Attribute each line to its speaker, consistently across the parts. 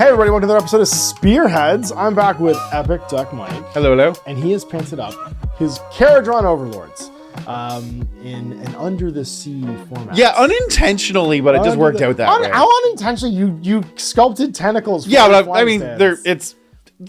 Speaker 1: Hey everybody, welcome to another episode of Spearheads. I'm back with Epic Duck Mike.
Speaker 2: Hello, hello.
Speaker 1: And he has painted up his Kharadron Overlords in an under the sea format.
Speaker 2: Yeah, unintentionally, but it just worked out that way.
Speaker 1: How unintentionally you sculpted tentacles?
Speaker 2: Yeah, but I mean, they're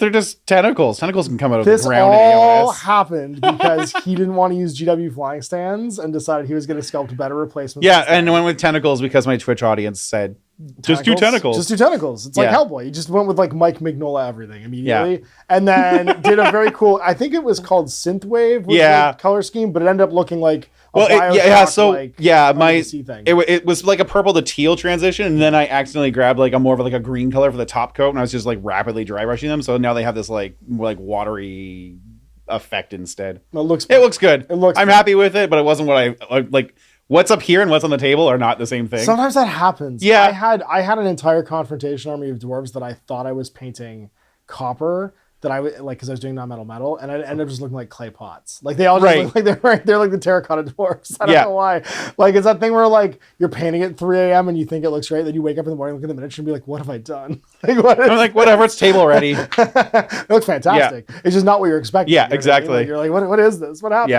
Speaker 2: just tentacles. Tentacles can come out of the ground.
Speaker 1: This all happened because he didn't want to use GW flying stands and decided he was going to sculpt better replacements.
Speaker 2: Yeah, and went with tentacles because my Twitch audience said, just do tentacles.
Speaker 1: Just do tentacles. It's like Hellboy. He just went with like Mike Mignola everything immediately. And then did a very cool, I think it was called Synthwave with the color scheme, but it ended up looking like
Speaker 2: it was like a purple to teal transition, and then I accidentally grabbed like a more of like a green color for the top coat, and I was just like rapidly dry brushing them, so now they have this like watery effect instead.
Speaker 1: It looks
Speaker 2: good. I'm happy with it, but it wasn't what I like. What's up here and what's on the table are not the same thing.
Speaker 1: Sometimes that happens.
Speaker 2: Yeah.
Speaker 1: I had an entire confrontation army of dwarves that I thought I was painting copper, that I would like because I was doing non-metal, and I ended up just looking like clay pots. Like they all just look like they're like the terracotta dwarves. I don't know why. Like it's that thing where like you're painting at 3 a.m. and you think it looks great, then you wake up in the morning, look at the miniature, and be like, "What have I done?"
Speaker 2: I'm like, whatever, it's table ready.
Speaker 1: It looks fantastic. Yeah. It's just not what you're expecting.
Speaker 2: Yeah, exactly.
Speaker 1: Like, you're like, what is this? What happened?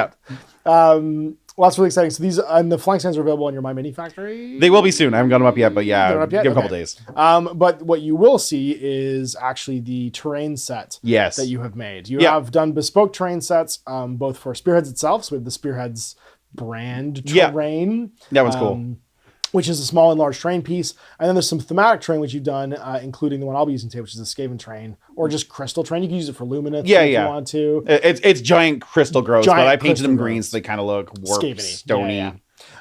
Speaker 1: Yeah. Well, that's really exciting. So these and the flying stands are available on your My Mini Factory?
Speaker 2: They will be soon. I haven't got them up yet, but give them a couple days.
Speaker 1: But what you will see is actually the terrain set that you have made. You have done bespoke terrain sets, both for Spearheads itself. So we have the Spearheads brand terrain.
Speaker 2: That one's cool.
Speaker 1: Which is a small and large terrain piece. And then there's some thematic terrain, which you've done, including the one I'll be using today, which is a Skaven terrain, or just crystal terrain. You can use it for luminance if you want to.
Speaker 2: It's giant crystal growths, but I painted them green so they kind of look warped, Skaven-y. Stony.
Speaker 1: Yeah.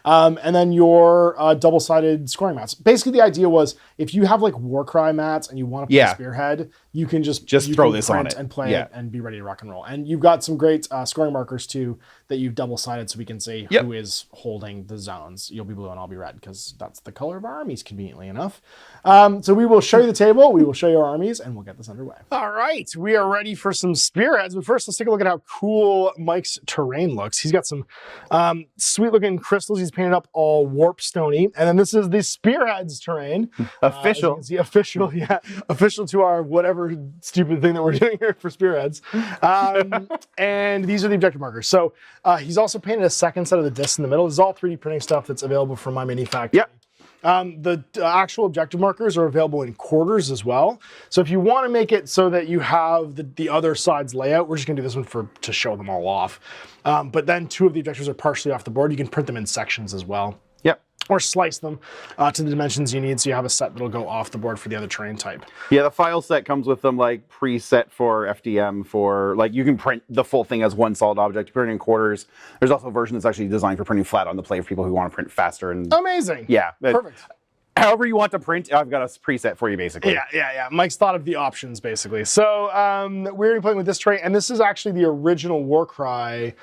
Speaker 1: And then your double-sided scoring mats. Basically, the idea was if you have like Warcry mats and you want to play Spearhead, you can just
Speaker 2: throw this on it
Speaker 1: and play it and be ready to rock and roll. And you've got some great scoring markers too that you've double-sided, so we can see who is holding the zones. You'll be blue and I'll be red because that's the color of our armies, conveniently enough. So we will show you the table, we will show you our armies, and we'll get this underway. All right, we are ready for some Spearheads. But first, let's take a look at how cool Mike's terrain looks. He's got some sweet-looking crystals. He's painted up all warp stony, and then this is the Spearheads terrain.
Speaker 2: Official.
Speaker 1: As you can see, official to our whatever stupid thing that we're doing here for Spearheads. And these are the objective markers. So he's also painted a second set of the discs in the middle. This is all 3D printing stuff that's available from My Mini Factory.
Speaker 2: Yep.
Speaker 1: The actual objective markers are available in quarters as well. So if you want to make it so that you have the other side's layout, we're just going to do this one to show them all off. But then 2 of the objectives are partially off the board. You can print them in sections as well. Yep. Or slice them to the dimensions you need, so you have a set that'll go off the board for the other terrain type.
Speaker 2: Yeah, the file set comes with them like preset for FDM for like you can print the full thing as one solid object. You print it in quarters. There's also a version that's actually designed for printing flat on the plate for people who want to print faster and
Speaker 1: amazing.
Speaker 2: Yeah,
Speaker 1: perfect.
Speaker 2: However you want to print, I've got a preset for you basically.
Speaker 1: Yeah. Mike's thought of the options basically. So we're going to be playing with this terrain, and this is actually the original Warcry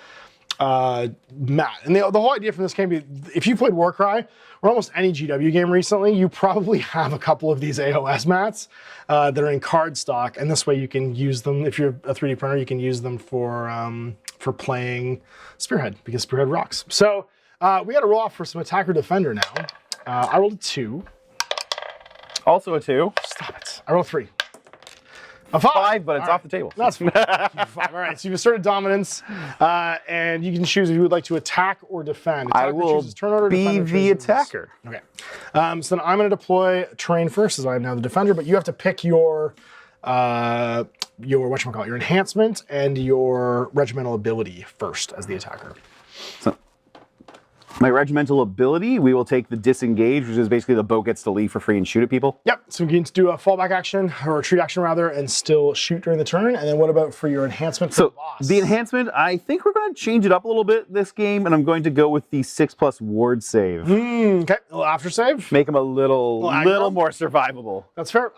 Speaker 1: mat. And the whole idea from this game, if you played Warcry or almost any GW game recently, you probably have a couple of these AOS mats that are in card stock, and this way you can use them. If you're a 3D printer, you can use them for playing Spearhead, because Spearhead rocks. So we got to roll off for some attacker defender now. I rolled a 2.
Speaker 2: Also a 2.
Speaker 1: Stop it. I rolled a 3. A
Speaker 2: 5, but it's off the table.
Speaker 1: That's 5. All right, so you've asserted dominance, and you can choose if you would like to attack or defend. Attacker
Speaker 2: I will
Speaker 1: turn order,
Speaker 2: be the attacker.
Speaker 1: Okay. So then I'm going to deploy terrain first, as I am now the defender, but you have to pick your whatchamacallit, your enhancement and your regimental ability first as the attacker.
Speaker 2: So my regimental ability, we will take the disengage, which is basically the boat gets to leave for free and shoot at people.
Speaker 1: Yep, so we can do a fallback action, or a retreat action rather, and still shoot during the turn. And then what about for your enhancement for the boss?
Speaker 2: The enhancement, I think we're going to change it up a little bit this game, and I'm going to go with the 6+ ward save.
Speaker 1: Okay, a little after save.
Speaker 2: Make them a little more survivable.
Speaker 1: That's fair.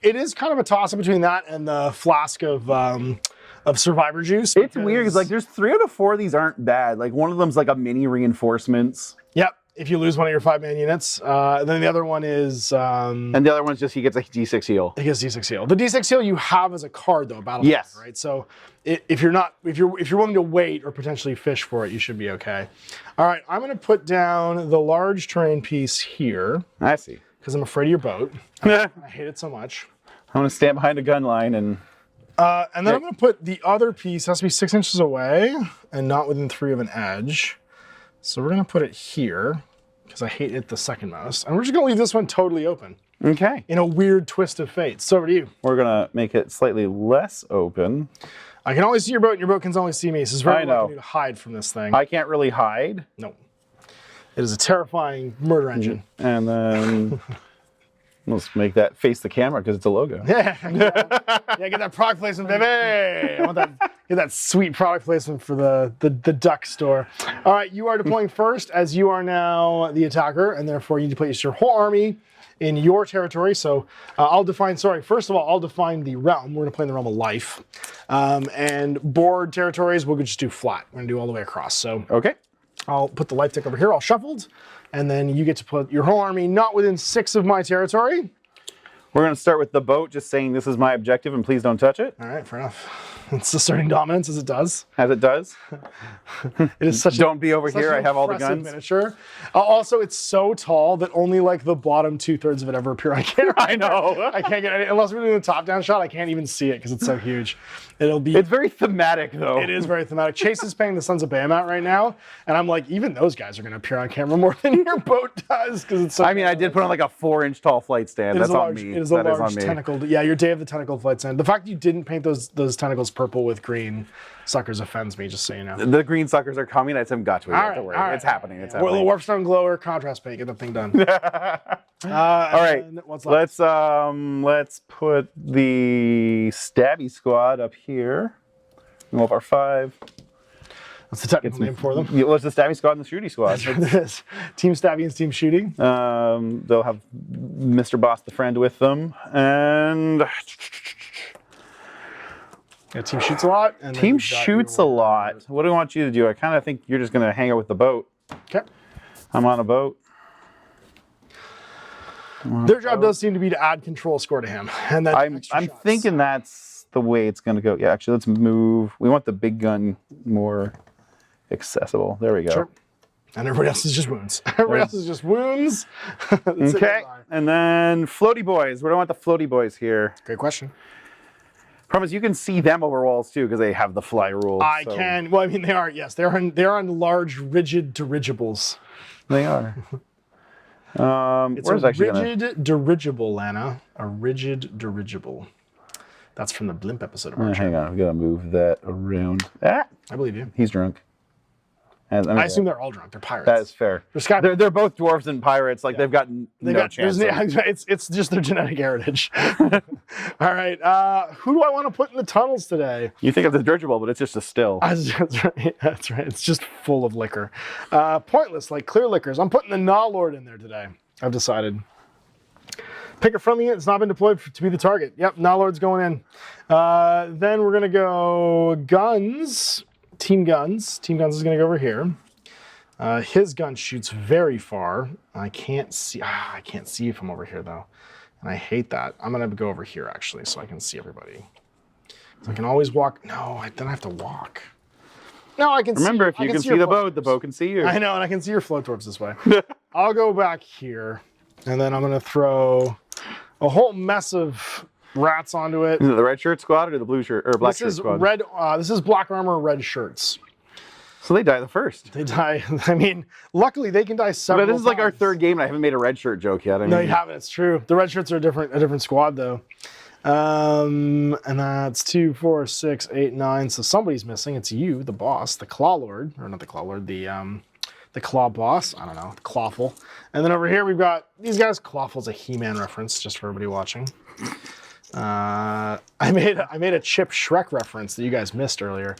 Speaker 1: It is kind of a toss-up between that and the flask of survivor juice.
Speaker 2: It's weird because like there's 3 out of 4 of these aren't bad. Like one of them's like a mini reinforcements.
Speaker 1: Yep. If you lose one of your 5-man units, then the other one is.
Speaker 2: And the other one's just he gets a D6 heal.
Speaker 1: He gets D6 heal. The D6 heal you have as a card though, battle.
Speaker 2: Yes.
Speaker 1: Card, right. So if you're willing to wait or potentially fish for it, you should be okay. All right. I'm going to put down the large terrain piece here.
Speaker 2: I see.
Speaker 1: Because I'm afraid of your boat. I hate it so much.
Speaker 2: I'm going to stand behind a gun line and...
Speaker 1: And then I'm going to put the other piece, has to be 6 inches away and not within 3 of an edge. So we're going to put it here because I hate it the second most. And we're just going to leave this one totally open.
Speaker 2: Okay.
Speaker 1: In a weird twist of fate. So over to you.
Speaker 2: We're going to make it slightly less open.
Speaker 1: I can only see your boat and your boat can only see me. So it's very hard for me to hide from this thing.
Speaker 2: I can't really hide.
Speaker 1: No. It is a terrifying murder engine.
Speaker 2: And then... Let's make that face the camera because it's a logo.
Speaker 1: Yeah, get that product placement, baby. I want that. Get that sweet product placement for the duck store. All right, you are deploying first, as you are now the attacker, and therefore you need to place your whole army in your territory. So I'll define. Sorry, first of all, I'll define the realm. We're gonna play in the realm of life, and board territories we'll just do flat. We're gonna do all the way across. So
Speaker 2: okay,
Speaker 1: I'll put the life deck over here, all shuffled. And then you get to put your whole army not within 6 of my territory.
Speaker 2: We're going to start with the boat, just saying this is my objective and please don't touch it.
Speaker 1: All right, fair enough. It's asserting dominance as it does.
Speaker 2: As it does.
Speaker 1: It is such.
Speaker 2: Don't be over here. I have all the guns.
Speaker 1: Miniature. Also, it's so tall that only like the bottom 2/3 of it ever appear. I can't.
Speaker 2: I know.
Speaker 1: I can't get any unless we're doing a top-down shot. I can't even see it because it's so huge. It'll be.
Speaker 2: It's very thematic, though.
Speaker 1: It is very thematic. Chase is paying the Sons of Bahamut right now, and I'm like, even those guys are going to appear on camera more than your boat does because it's so.
Speaker 2: I mean, I did put on like a 4-inch tall flight stand. That's on me.
Speaker 1: It is a large tentacled. Yeah, your Day of the Tentacle flight stand. The fact that you didn't paint those tentacles purple with green suckers offends me, just so you know.
Speaker 2: The green suckers are coming. I just haven't got to it yet. Don't worry. It's happening. It's happening.
Speaker 1: Well, Warpstone Glower contrast paint. Get that thing done.
Speaker 2: All right.
Speaker 1: What's left?
Speaker 2: Let's put the Stabby Squad up here. Move our 5.
Speaker 1: That's the technical name for them.
Speaker 2: What's the Stabby Squad and the Shooty Squad?
Speaker 1: Team Stabby and Team Shooting.
Speaker 2: They'll have Mr. Boss the Friend with them. And...
Speaker 1: Yeah, team shoots a lot. And
Speaker 2: team shoots a lot. What do I want you to do? I kind of think you're just going to hang out with the boat.
Speaker 1: Okay.
Speaker 2: I'm on a boat.
Speaker 1: Their job does seem to be to add control score to him. And then
Speaker 2: I'm thinking that's the way it's going to go. Yeah, actually, let's move. We want the big gun more accessible. There we go. Sure.
Speaker 1: And everybody else is just wounds. Everybody else is just wounds.
Speaker 2: Okay. And then floaty boys. Where do I want the floaty boys here?
Speaker 1: Great question.
Speaker 2: Promise you can see them over walls too because they have the fly rule.
Speaker 1: I can. Well, I mean, they are. Yes, they're on large, rigid dirigibles.
Speaker 2: They are.
Speaker 1: It's a rigid dirigible, Lana. A rigid dirigible. That's from the Blimp episode of our show.
Speaker 2: Hang on, I've got to move that around. Ah,
Speaker 1: I believe you.
Speaker 2: He's drunk.
Speaker 1: I assume they're all drunk. They're pirates.
Speaker 2: That is fair. They're both dwarves and pirates. Like they've got no chance.
Speaker 1: It's just their genetic heritage. All right. Who do I want to put in the tunnels today?
Speaker 2: You think of the dirigible, but it's just a still.
Speaker 1: That's right. That's right. It's just full of liquor. Pointless, like clear liquors. I'm putting the Gnawlord in there today. I've decided. Pick a friendly unit that's not been deployed to be the target. Yep, Gnawlord's going in. Then we're gonna go guns. Team Guns. Team Guns is going to go over here. His gun shoots very far. I can't see. I can't see from over here though, and I hate that. I'm going to go over here actually, so I can see everybody. So I can always walk. No, then I have to walk. No, I can.
Speaker 2: Remember, if you can see the boat can see you.
Speaker 1: I know, and I can see your float towards this way. I'll go back here, and then I'm going to throw a whole mess of rats onto it.
Speaker 2: Is it the red shirt squad or the blue shirt or black shirt squad?
Speaker 1: This is black armor, red shirts.
Speaker 2: So they die the first.
Speaker 1: They die. I mean, luckily they can die several
Speaker 2: But this is like our
Speaker 1: times.
Speaker 2: 3rd game and I haven't made a red shirt joke yet.
Speaker 1: No, you haven't. It's true. The red shirts are a different squad though. And that's 2, 4, 6, 8, 9. So somebody's missing. It's you, the boss, the Claw Lord, or not the Claw Lord, the Claw Boss. I don't know, Clawful. And then over here we've got these guys. Clawful's a He-Man reference, just for everybody watching. I made a Chip Shrek reference that you guys missed earlier,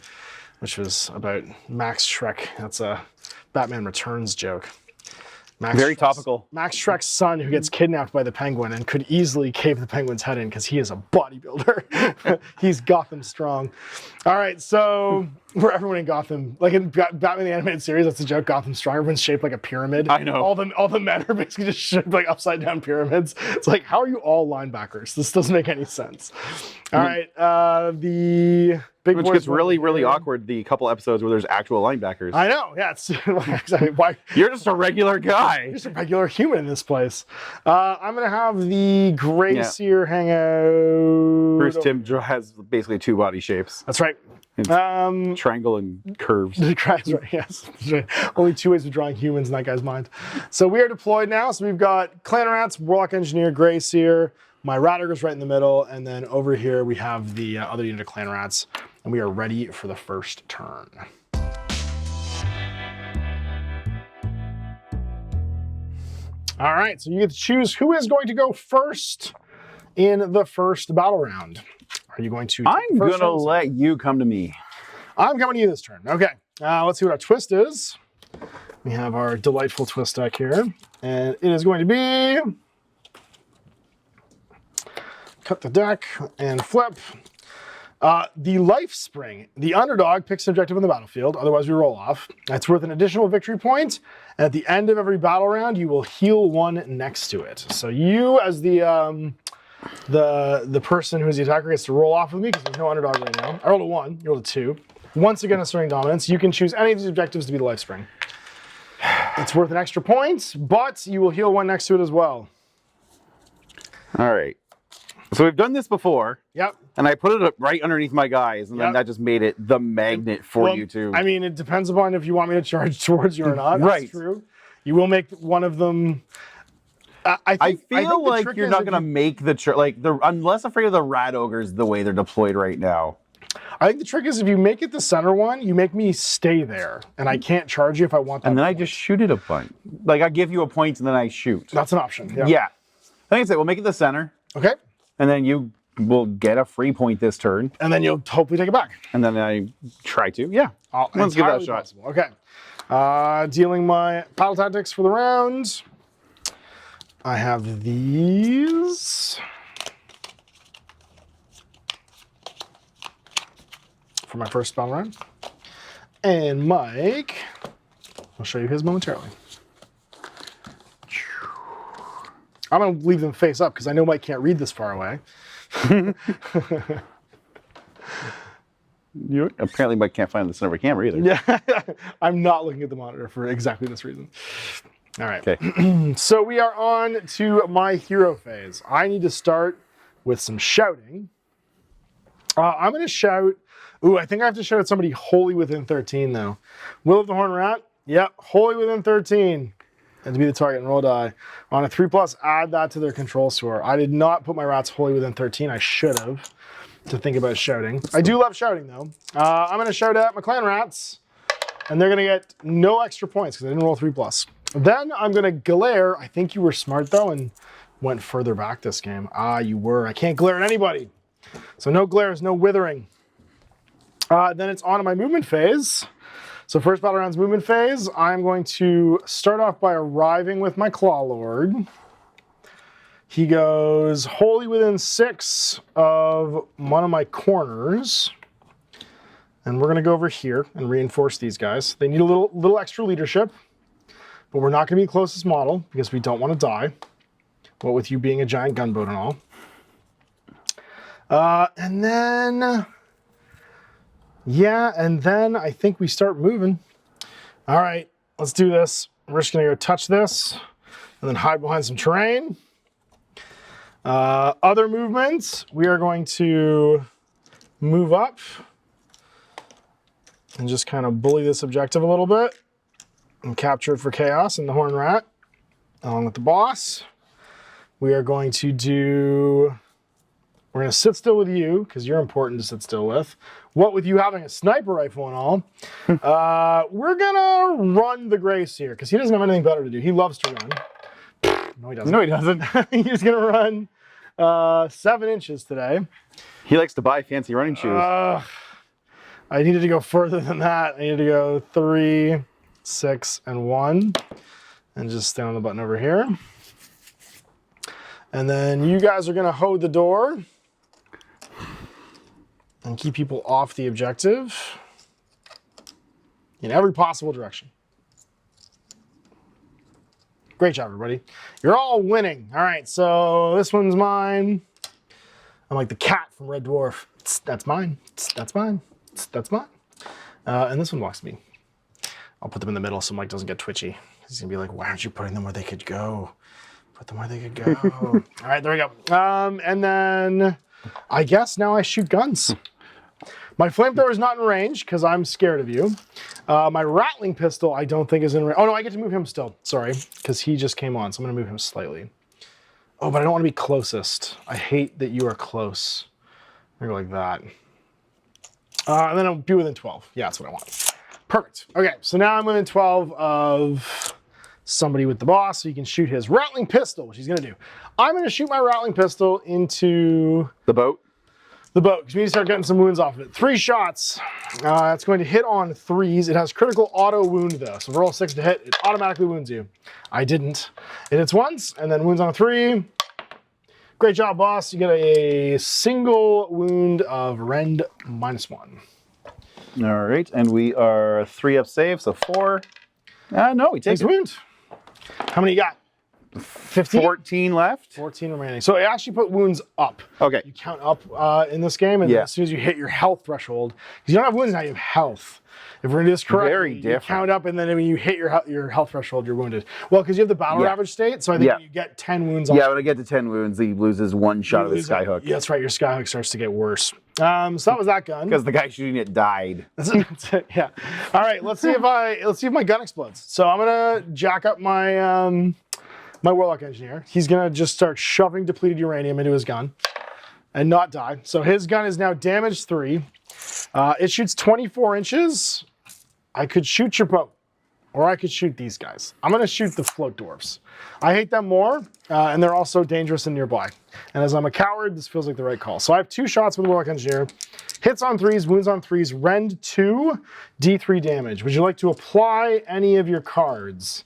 Speaker 1: which was about Max Shrek. That's a Batman Returns joke.
Speaker 2: Very topical.
Speaker 1: Max Shrek's son who gets kidnapped by the Penguin and could easily cave the Penguin's head in because he is a bodybuilder. He's Gotham strong. All right, so for everyone in Gotham, like in Batman the Animated Series, that's a joke. Gotham strong. Everyone's shaped like a pyramid.
Speaker 2: I know.
Speaker 1: All the men are basically just shaped like upside down pyramids. It's like, how are you all linebackers? This doesn't make any sense. All right, the big
Speaker 3: Which
Speaker 1: boys
Speaker 3: gets
Speaker 1: going
Speaker 3: really,
Speaker 1: here.
Speaker 3: really awkward the couple episodes where there's actual linebackers.
Speaker 1: I know, yeah, it's exactly why.
Speaker 3: You're just a regular guy.
Speaker 1: Just a regular human in this place. I'm gonna have the Gray Seer hang out.
Speaker 3: Bruce Tim has basically 2 body shapes.
Speaker 1: That's right.
Speaker 3: It's triangle and curves.
Speaker 1: That's right, yes. That's right. Only 2 ways of drawing humans in that guy's mind. So we are deployed now. So we've got Clan Rats, Warlock Engineer, Gray Seer, my Rat Ogre's right in the middle, and then over here we have the other unit of Clan Rats, and we are ready for the first turn. All right, so you get to choose who is going to go first in the first battle round. Are you going to?
Speaker 3: I'm going to let you come to me.
Speaker 1: I'm coming to you this turn. Okay, let's see what our twist is. We have our delightful twist deck here, and it is going to be cut the deck and flip. The Life Spring. The underdog picks an objective on the battlefield, otherwise we roll off. That's worth an additional victory point, and at the end of every battle round, you will heal 1 next to it. So you, as the person who's the attacker, gets to roll off with me, because there's no underdog right now. I rolled a 1, you rolled a 2. Once again, asserting dominance, you can choose any of these objectives to be the Life Spring. It's worth an extra point, but you will heal 1 next to it as well.
Speaker 3: All right. So we've done this before.
Speaker 1: Yep.
Speaker 3: And I put it up right underneath my guys, and then that just made it the magnet for you to...
Speaker 1: I mean, it depends upon if you want me to charge towards you or not. That's
Speaker 3: right.
Speaker 1: True. You will make one of them...
Speaker 3: I feel like you're not going to make the... I'm less afraid of the Rat Ogres the way they're deployed right now.
Speaker 1: I think the trick is if you make it the center one, you make me stay there, and I can't charge you if I want that.
Speaker 3: And then I just shoot it a point. Like, I give you a point, and then I shoot.
Speaker 1: That's an option.
Speaker 3: Yeah. I think it's we'll make it the center.
Speaker 1: Okay.
Speaker 3: And then you will get a free point this turn.
Speaker 1: And then you'll hopefully take it back.
Speaker 3: And then I try to. Yeah. Let's give that a shot.
Speaker 1: Possible. Okay. Dealing my battle tactics for the round. I have these. For my first battle round. And Mike, I'll show you his momentarily. I'm going to leave them face up because I know Mike can't read this far away.
Speaker 3: Apparently Mike can't find the center of a camera either.
Speaker 1: Yeah, I'm not looking at the monitor for exactly this reason. All right.
Speaker 3: Okay.
Speaker 1: So we are on to my hero phase. I need to start with some shouting. I'm going to shout. Ooh, I think I have to shout at somebody wholly within 13 though. Will of the Horned Rat. Yep, wholly within 13. And to be the target and roll a die. On a 3+, add that to their control score. I did not put my rats wholly within 13. I should have to think about shouting. I do love shouting though. I'm going to shout at my clan rats, and they're going to get no extra points because I didn't roll 3+. Then I'm going to glare. I think you were smart though and went further back this game. You were. I can't glare at anybody. So no glares, no withering. Then it's on to my movement phase. So first battle round's movement phase, I'm going to start off by arriving with my Claw Lord. He goes wholly within 6 of one of my corners. And we're going to go over here and reinforce these guys. They need a little extra leadership, but we're not going to be the closest model because we don't want to die. What with you being a giant gunboat and all. And then... yeah, and then I think we start moving. All right, let's do this. We're just gonna go touch this and then hide behind some terrain. Other movements, we are going to move up and just kind of bully this objective a little bit and capture it for chaos in the Horned Rat along with the boss. We are going to do... we're going to sit still with you, because you're important to sit still with. What with you having a sniper rifle and all, we're going to run the Gray Seer, because he doesn't have anything better to do. He loves to run. No, he doesn't.
Speaker 3: No, he doesn't.
Speaker 1: He's going to run 7 inches today.
Speaker 3: He likes to buy fancy running shoes.
Speaker 1: I needed to go further than that. I needed to go 3, 6, and 1. And just stand on the button over here. And then you guys are going to hold the door and keep people off the objective in every possible direction. Great job, everybody. You're all winning. All right, so this one's mine. I'm like the cat from Red Dwarf. That's mine. That's mine. That's mine. And this one walks to me. I'll put them in the middle so Mike doesn't get twitchy. He's gonna be like, why aren't you putting them where they could go? Put them where they could go. All right, there we go. And then I guess now I shoot guns. My flamethrower is not in range because I'm scared of you. My rattling pistol I don't think is in range. Oh no, I get to move him still. Sorry, because he just came on, so I'm gonna move him slightly. Oh, but I don't want to be closest. I hate that you are close. I'm gonna go like that. And then I'll be within 12. Yeah, that's what I want. Perfect. Okay, so now I'm within 12 of somebody with the boss, so he can shoot his rattling pistol, which he's gonna do. I'm gonna shoot my rattling pistol into
Speaker 3: The boat.
Speaker 1: the boat, because we need to start getting some wounds off of it. 3 shots. It's going to hit on 3s. It has critical auto wound though, so if I roll 6 to hit, it automatically wounds you. I didn't. It hits once, and then wounds on a 3. Great job, boss. You get a single wound of rend -1.
Speaker 3: All right, and we are 3 up save, so 4. No, he takes
Speaker 1: Takes a wound. How many you got? 15?
Speaker 3: 14 left.
Speaker 1: 14 remaining. So it actually put wounds up.
Speaker 3: Okay.
Speaker 1: You count up in this game, and then as soon as you hit your health threshold, because you don't have wounds now, you have health. If we're gonna do this correctly,
Speaker 3: Very different.
Speaker 1: you count up, and then when you hit your health threshold, you're wounded. Well, because you have the battle ravage state, so I think when you get 10 wounds on.
Speaker 3: Yeah, when I get to 10 wounds, he loses 1 shot of his skyhook.
Speaker 1: Yeah, that's right. Your skyhook starts to get worse. So that was that gun.
Speaker 3: Because the guy shooting it died.
Speaker 1: That's it. Yeah. All right. Let's see if my gun explodes. So I'm gonna jack up my my warlock engineer. He's gonna just start shoving depleted uranium into his gun and not die. So his gun is now damage 3. It shoots 24 inches. I could shoot your boat, or I could shoot these guys. I'm gonna shoot the float dwarfs. I hate them more, and they're also dangerous and nearby. And as I'm a coward, this feels like the right call. So I have 2 shots with the warlock engineer. Hits on 3s, wounds on 3s, rend 2, D3 damage. Would you like to apply any of your cards?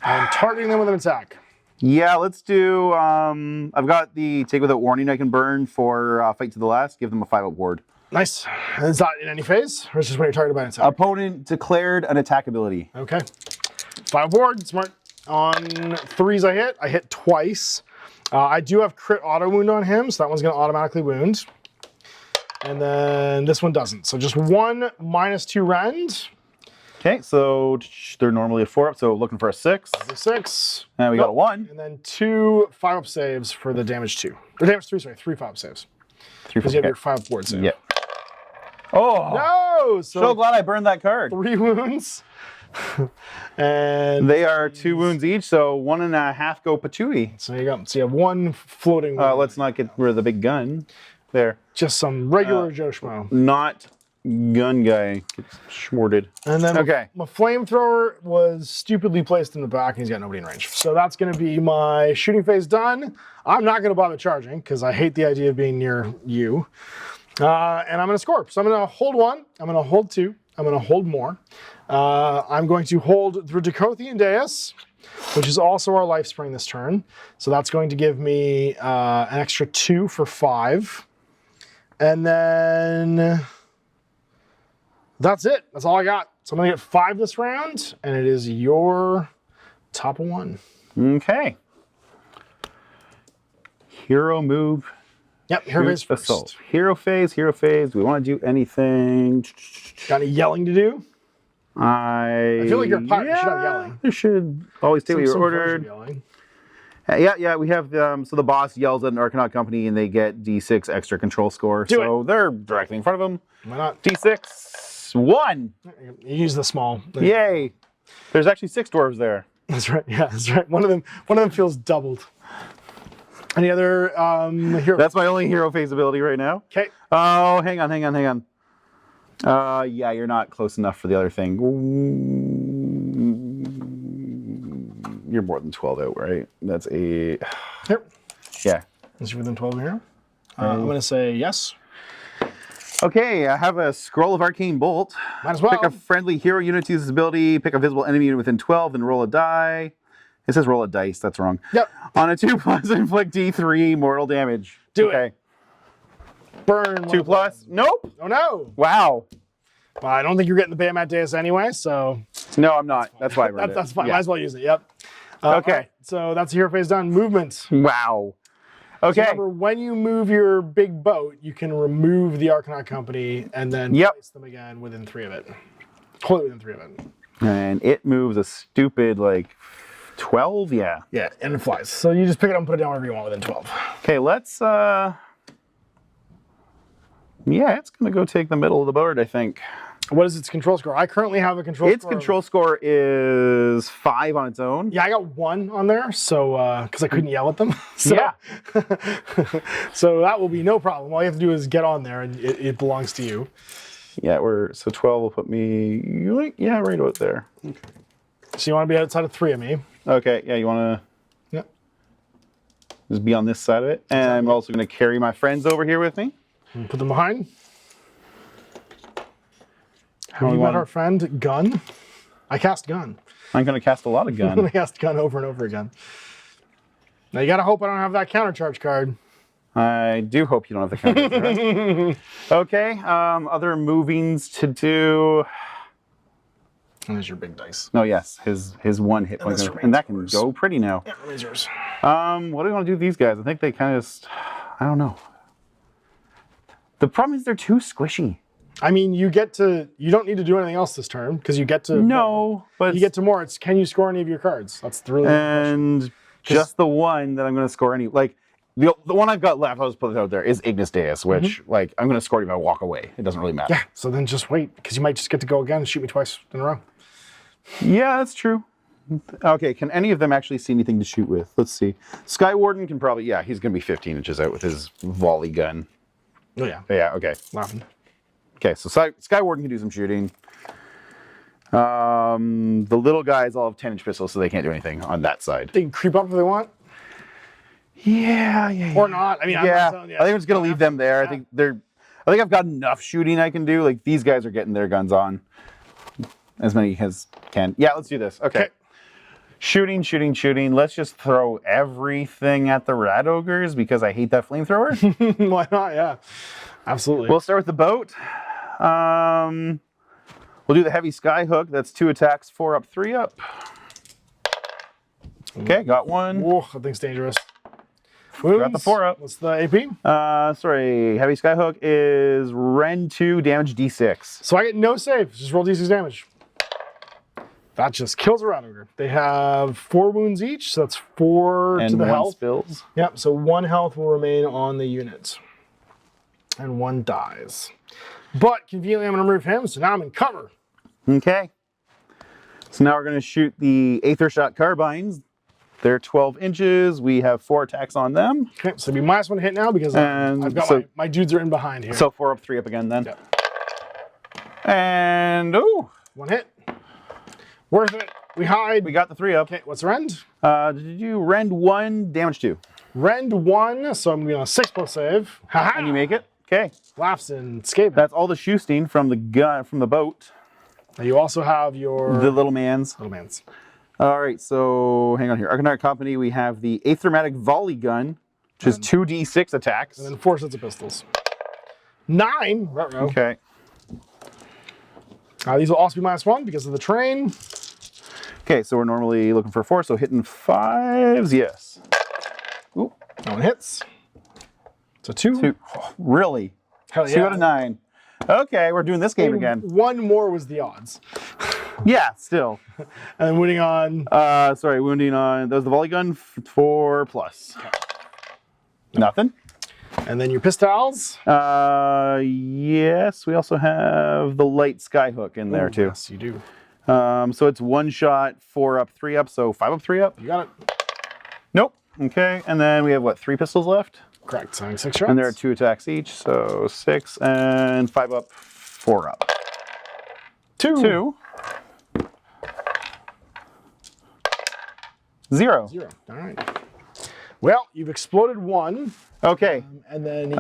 Speaker 1: I'm targeting them with an attack.
Speaker 3: Yeah, let's do. I've got the take without warning I can burn for fight to the last. Give them a 5-up ward.
Speaker 1: Nice. Is that in any phase, or is it just when you're targeted by an attack?
Speaker 3: Opponent declared an attack ability.
Speaker 1: Okay. 5 ward, smart. On 3s I hit twice. I do have crit auto wound on him, so that one's gonna automatically wound. And then this one doesn't. So just 1 -2 rend.
Speaker 3: Okay, so they're normally a 4-up, so looking for a 6.
Speaker 1: 6.
Speaker 3: And we got a 1.
Speaker 1: And then 2 5-up saves for the damage 2. Or damage 3, sorry, 3 5-up saves.
Speaker 3: 3
Speaker 1: Because you have your 5 ward save.
Speaker 3: Yeah. Oh!
Speaker 1: No!
Speaker 3: So glad I burned that card.
Speaker 1: 3 wounds. And
Speaker 3: They are 2 wounds each, so 1.5 go patooey.
Speaker 1: so there you go. So you have 1 floating wound.
Speaker 3: Let's not get rid of the big gun. There.
Speaker 1: Just some regular Joe Schmo.
Speaker 3: Not gun guy gets shorted.
Speaker 1: And then
Speaker 3: Okay.
Speaker 1: my flamethrower was stupidly placed in the back, and he's got nobody in range. So that's going to be my shooting phase done. I'm not going to bother charging because I hate the idea of being near you. And I'm going to score. So I'm going to hold 1. I'm going to hold 2. I'm going to hold more. I'm going to hold through Decothian Deus, which is also our life spring this turn. So that's going to give me an extra 2 for 5. And then that's it. That's all I got. So I'm gonna get 5 this round, and it is your top of 1.
Speaker 3: Okay. Hero move.
Speaker 1: Yep, hero phase first.
Speaker 3: Assault. Hero phase, hero phase. Do we want to do anything?
Speaker 1: Got any yelling to do? I feel like you're a pirate. You should have yelling.
Speaker 3: You should always take what you're
Speaker 1: Some version of
Speaker 3: ordered.
Speaker 1: yelling.
Speaker 3: Yeah, we have, so the boss yells at an Arcanaut company and they get D6 extra control score. So they're directly in front of them.
Speaker 1: Why not?
Speaker 3: D6, 1.
Speaker 1: You use the small.
Speaker 3: Yay. There's actually 6 dwarves there.
Speaker 1: That's right. Yeah, that's right. One of them feels doubled. Any other hero?
Speaker 3: That's my only hero phase ability right now.
Speaker 1: Okay.
Speaker 3: Oh, hang on. Yeah, you're not close enough for the other thing. You're more than 12 out, right? That's a...
Speaker 1: Here.
Speaker 3: Yeah.
Speaker 1: Is you within 12 hero? I'm going to say yes.
Speaker 3: Okay, I have a Scroll of Arcane Bolt.
Speaker 1: Might as well.
Speaker 3: Pick a friendly hero unit to use this ability. Pick a visible enemy unit within 12, then roll a die. It says roll a dice. That's wrong.
Speaker 1: Yep.
Speaker 3: On a 2+, inflict D3 mortal damage.
Speaker 1: Do it. Burn.
Speaker 3: 2+. Nope.
Speaker 1: Oh, no.
Speaker 3: Wow.
Speaker 1: Well, I don't think you're getting the Bahamut Deus anyway, so...
Speaker 3: No, I'm not. That's why I read it.
Speaker 1: That's fine.
Speaker 3: Yeah.
Speaker 1: Might as well use it. Yep.
Speaker 3: Okay.
Speaker 1: Right. So that's the hero phase done. Movement.
Speaker 3: Wow. Okay.
Speaker 1: So remember, when you move your big boat, you can remove the Arcanaut Company and then place them again within 3 of it. Totally within 3 of it.
Speaker 3: And it moves a stupid, like, 12? Yeah.
Speaker 1: Yeah, and it flies. So you just pick it up and put it down wherever you want within 12.
Speaker 3: Okay, let's, yeah, it's going to go take the middle of the board, I think.
Speaker 1: What is its control score? I currently have a control score.
Speaker 3: Its control score is 5 on its own.
Speaker 1: Yeah, I got 1 on there, so because I couldn't yell at them. So,
Speaker 3: Yeah.
Speaker 1: so that will be no problem. All you have to do is get on there, and it belongs to you.
Speaker 3: Yeah, so 12 will put me, yeah, right about there.
Speaker 1: Okay. So you want to be outside of 3 of me.
Speaker 3: Okay, yeah, you want to just be on this side of it. And I'm also going to carry my friends over here with me.
Speaker 1: And put them behind. Have you met our friend, Gun? I cast Gun.
Speaker 3: I'm going to cast a lot of gun.
Speaker 1: I cast Gun over and over again. Now you got to hope I don't have that countercharge card.
Speaker 3: I do hope you don't have the counter. Okay, other movings to do.
Speaker 1: And there's your big dice.
Speaker 3: Oh yes, his 1 hit point, and that can go pretty now.
Speaker 1: Yeah, remains yours.
Speaker 3: What do we want to do with these guys? I think they kind of just, I don't know. The problem is they're too squishy.
Speaker 1: I mean, you don't need to do anything else this turn because you get to.
Speaker 3: No, but
Speaker 1: you get to more. It's can you score any of your cards? That's the really.
Speaker 3: And just the one that I'm going to score any, like the one I've got left, I'll just put it out there, is Ignis Deus, which like I'm going to score it if I walk away. It doesn't really matter.
Speaker 1: Yeah. So then just wait because you might just get to go again and shoot me twice in a row.
Speaker 3: Yeah, that's true. Okay, can any of them actually see anything to shoot with? Let's see. Sky Warden can probably, yeah, he's going to be 15 inches out with his volley gun.
Speaker 1: Oh yeah.
Speaker 3: Yeah. Okay.
Speaker 1: Laughing.
Speaker 3: Okay, so Sky Warden can do some shooting. The little guys all have 10-inch pistols, so they can't do anything on that side.
Speaker 1: They can creep up if they want.
Speaker 3: Yeah.
Speaker 1: Or not. I mean,
Speaker 3: yeah.
Speaker 1: I think
Speaker 3: I'm just gonna leave them there. I think I've got enough shooting I can do. Like these guys are getting their guns on. As many as can. Yeah, let's do this. Okay. Shooting. Let's just throw everything at the rat ogres because I hate that flamethrower.
Speaker 1: Why not? Yeah. Absolutely.
Speaker 3: We'll start with the boat. We'll do the heavy sky hook. That's 2 attacks, 4 up, 3 up. Okay, got 1.
Speaker 1: Whoa, that thing's dangerous. Wounds.
Speaker 3: Got the 4 up.
Speaker 1: What's the AP?
Speaker 3: Sorry, heavy sky hook is Ren 2, damage D6.
Speaker 1: So I get no save. Just roll D6 damage. That just kills a rat ogre. They have 4 wounds each, so that's 4
Speaker 3: and
Speaker 1: to the
Speaker 3: 1
Speaker 1: health.
Speaker 3: spills.
Speaker 1: Yep, so 1 health will remain on the unit. And 1 dies. But conveniently, I'm going to remove him, so now I'm in cover.
Speaker 3: Okay. So now we're going to shoot the Aether Shot carbines. They're 12 inches. We have 4 attacks on them.
Speaker 1: Okay, so it'll be -1 hit now because I've got my dudes are in behind here.
Speaker 3: So 4 up, 3 up again then.
Speaker 1: Yep.
Speaker 3: And, ooh.
Speaker 1: 1 hit. Worth it. We hide.
Speaker 3: We got the 3 up.
Speaker 1: Okay, what's the rend?
Speaker 3: Did you rend 1, damage 2?
Speaker 1: Rend 1, so I'm going to be on a 6+ save. Ha-ha!
Speaker 3: And you make it? Okay.
Speaker 1: Laughs in Skaven.
Speaker 3: That's all the shooting from the gun, from the boat.
Speaker 1: Now you also have your...
Speaker 3: The little mans.
Speaker 1: Little mans.
Speaker 3: All right, so hang on here. Arcanaut Company, we have the Aethermatic Volley Gun, which is 2d6 attacks.
Speaker 1: And then 4 sets of pistols. 9. Ruh-roh.
Speaker 3: Okay.
Speaker 1: These will also be -1 because of the train.
Speaker 3: Okay, so we're normally looking for 4, so hitting 5s, yes. Ooh.
Speaker 1: That one hits. So 2.
Speaker 3: 2. Oh, really?
Speaker 1: Hell yeah.
Speaker 3: 2 out of 9. Okay, we're doing this game again.
Speaker 1: 1 more was the odds.
Speaker 3: Yeah, still.
Speaker 1: And then wounding on...
Speaker 3: Sorry, wounding on... That was the volley gun, 4+. Okay. Nothing.
Speaker 1: And then your pistols.
Speaker 3: Yes, we also have the light skyhook in there too.
Speaker 1: Yes, you do.
Speaker 3: So it's 1 shot, 4 up, 3 up, so 5 up, 3 up.
Speaker 1: You got it.
Speaker 3: Nope. Okay, and then we have what, 3 pistols left?
Speaker 1: Correct. So 6 shots.
Speaker 3: And there are 2 attacks each, so 6 and 5 up, 4 up. 2. 0.
Speaker 1: 0. All right. Well, you've exploded 1.
Speaker 3: Okay.
Speaker 1: And then...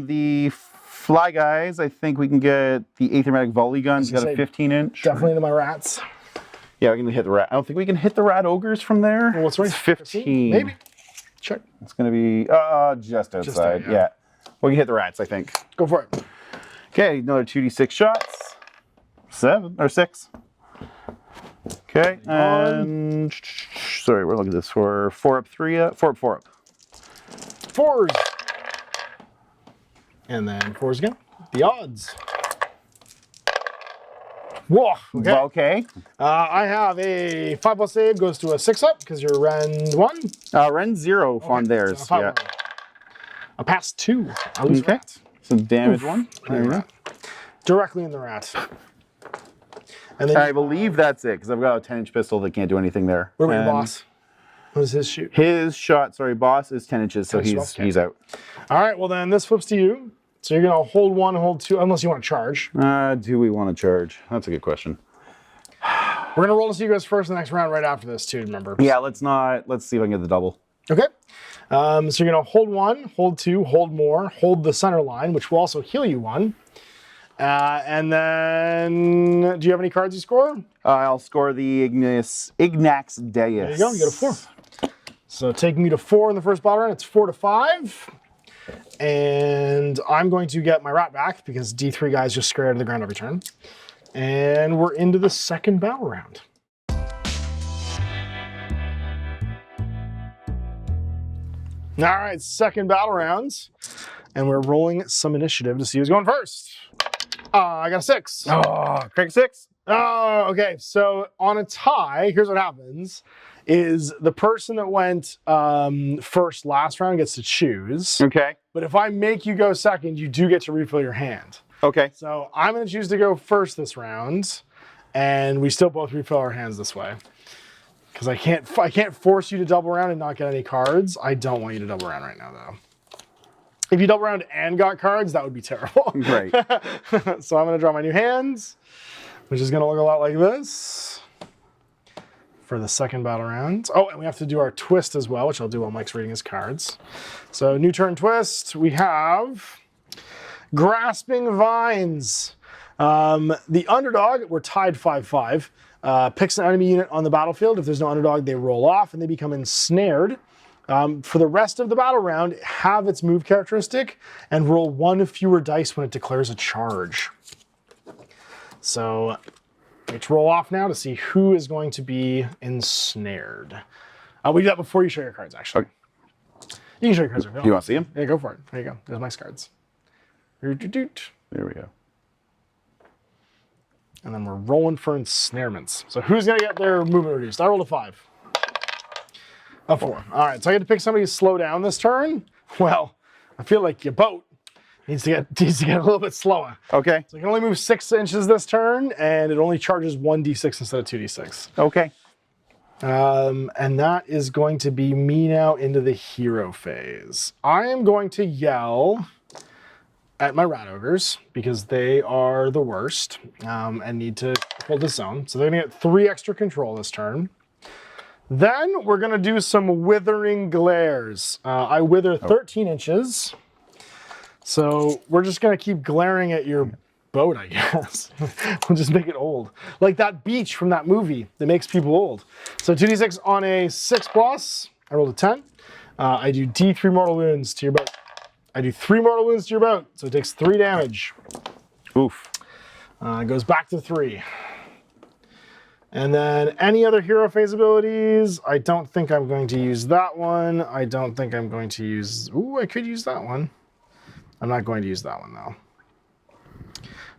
Speaker 3: the fly guys, I think we can get the Aethermatic Volley Gun. It's got a 15-inch.
Speaker 1: Definitely into my rats.
Speaker 3: Yeah, we can hit the rat. I don't think we can hit the rat ogres from there.
Speaker 1: Well, what's right?
Speaker 3: It's 15.
Speaker 1: Maybe. Check.
Speaker 3: It's going to be just outside.
Speaker 1: Just
Speaker 3: yeah. We can hit the rats, I think.
Speaker 1: Go for it.
Speaker 3: Okay, another 2d6 shots. 7 or 6. Okay, and sorry, we're looking at this for 4 up, 3 up, 4 up, 4 up.
Speaker 1: fours. And then fours again. The odds. Whoa. Okay.
Speaker 3: Okay.
Speaker 1: I have a 5+ save goes to a 6-up because you're Ren 1.
Speaker 3: Ren 0 on theirs.
Speaker 1: Five
Speaker 3: Yeah.
Speaker 1: more. I passed 2. I lose
Speaker 3: Okay.
Speaker 1: rat.
Speaker 3: Some damage one. There you go.
Speaker 1: Directly in the rat. And then
Speaker 3: I believe that's it because I've got a 10-inch pistol that can't do anything there.
Speaker 1: where about your
Speaker 3: And
Speaker 1: boss? What does his shoot?
Speaker 3: His shot, sorry, boss is 10 inches, so he's out.
Speaker 1: All right, well then this flips to you. So you're gonna hold 1, hold 2, unless you want to charge.
Speaker 3: Do we want to charge? That's a good question.
Speaker 1: We're gonna roll to see who goes first in the next round right after this too, remember?
Speaker 3: Yeah, let's see if I can get the double.
Speaker 1: Okay. So you're gonna hold 1, hold 2, hold more, hold the center line, which will also heal you 1. And then, do you have any cards you score?
Speaker 3: I'll score the Ignax Deus.
Speaker 1: There you go, you get a 4. So taking you to 4 in the first battle round, it's 4 to 5. And I'm going to get my rat back because D3 guys just scare out of the ground every turn. And we're into the second battle round. All right, second battle rounds. And we're rolling some initiative to see who's going first. I got a 6.
Speaker 3: Oh, Craig 6.
Speaker 1: Oh, okay. So on a tie, here's what happens: is the person that went first last round gets to choose.
Speaker 3: Okay.
Speaker 1: But if I make you go second, you do get to refill your hand.
Speaker 3: Okay.
Speaker 1: So I'm going to choose to go first this round, and we still both refill our hands this way. Because I can't force you to double round and not get any cards. I don't want you to double round right now, though. If you double round and got cards, that would be terrible.
Speaker 3: Right.
Speaker 1: So I'm going to draw my new hands, which is going to look a lot like this for the second battle round. Oh, and we have to do our twist as well, which I'll do while Mike's reading his cards. So new turn twist, we have Grasping Vines. The underdog, we're tied 5-5, picks an enemy unit on the battlefield. If there's no underdog, they roll off and they become ensnared. For the rest of the battle round, have its move characteristic and roll 1 fewer dice when it declares a charge. So let's roll off now to see who is going to be ensnared. We do that before you show your cards, actually.
Speaker 3: Okay.
Speaker 1: You can show your cards. If you
Speaker 3: Do you want to see him?
Speaker 1: Yeah, go for it. There you go. There's Mike's cards.
Speaker 3: There we go.
Speaker 1: And then we're rolling for ensnarements. So who's going to get their movement reduced? I rolled a 5. A 4. All right, so I get to pick somebody to slow down this turn. Well, I feel like your boat needs to get a little bit slower.
Speaker 3: Okay.
Speaker 1: So you can only move 6 inches this turn, and it only charges 1d6 instead of 2d6.
Speaker 3: Okay.
Speaker 1: And that is going to be me now into the hero phase. I am going to yell at my rat ogres because they are the worst and need to hold this zone. So they're going to get 3 extra control this turn. Then we're going to do some withering glares. I wither 13 inches. So we're just going to keep glaring at your boat, I guess. We'll just make it old. Like that beach from that movie that makes people old. So 2d6 on a 6+. I rolled a 10. I do D3 mortal wounds to your boat. I do 3 mortal wounds to your boat. So it takes 3 damage.
Speaker 3: Oof.
Speaker 1: It goes back to 3. And then any other hero phase abilities, I don't think I'm going to use that one. I don't think I'm going to use... Ooh, I could use that one. I'm not going to use that one, though.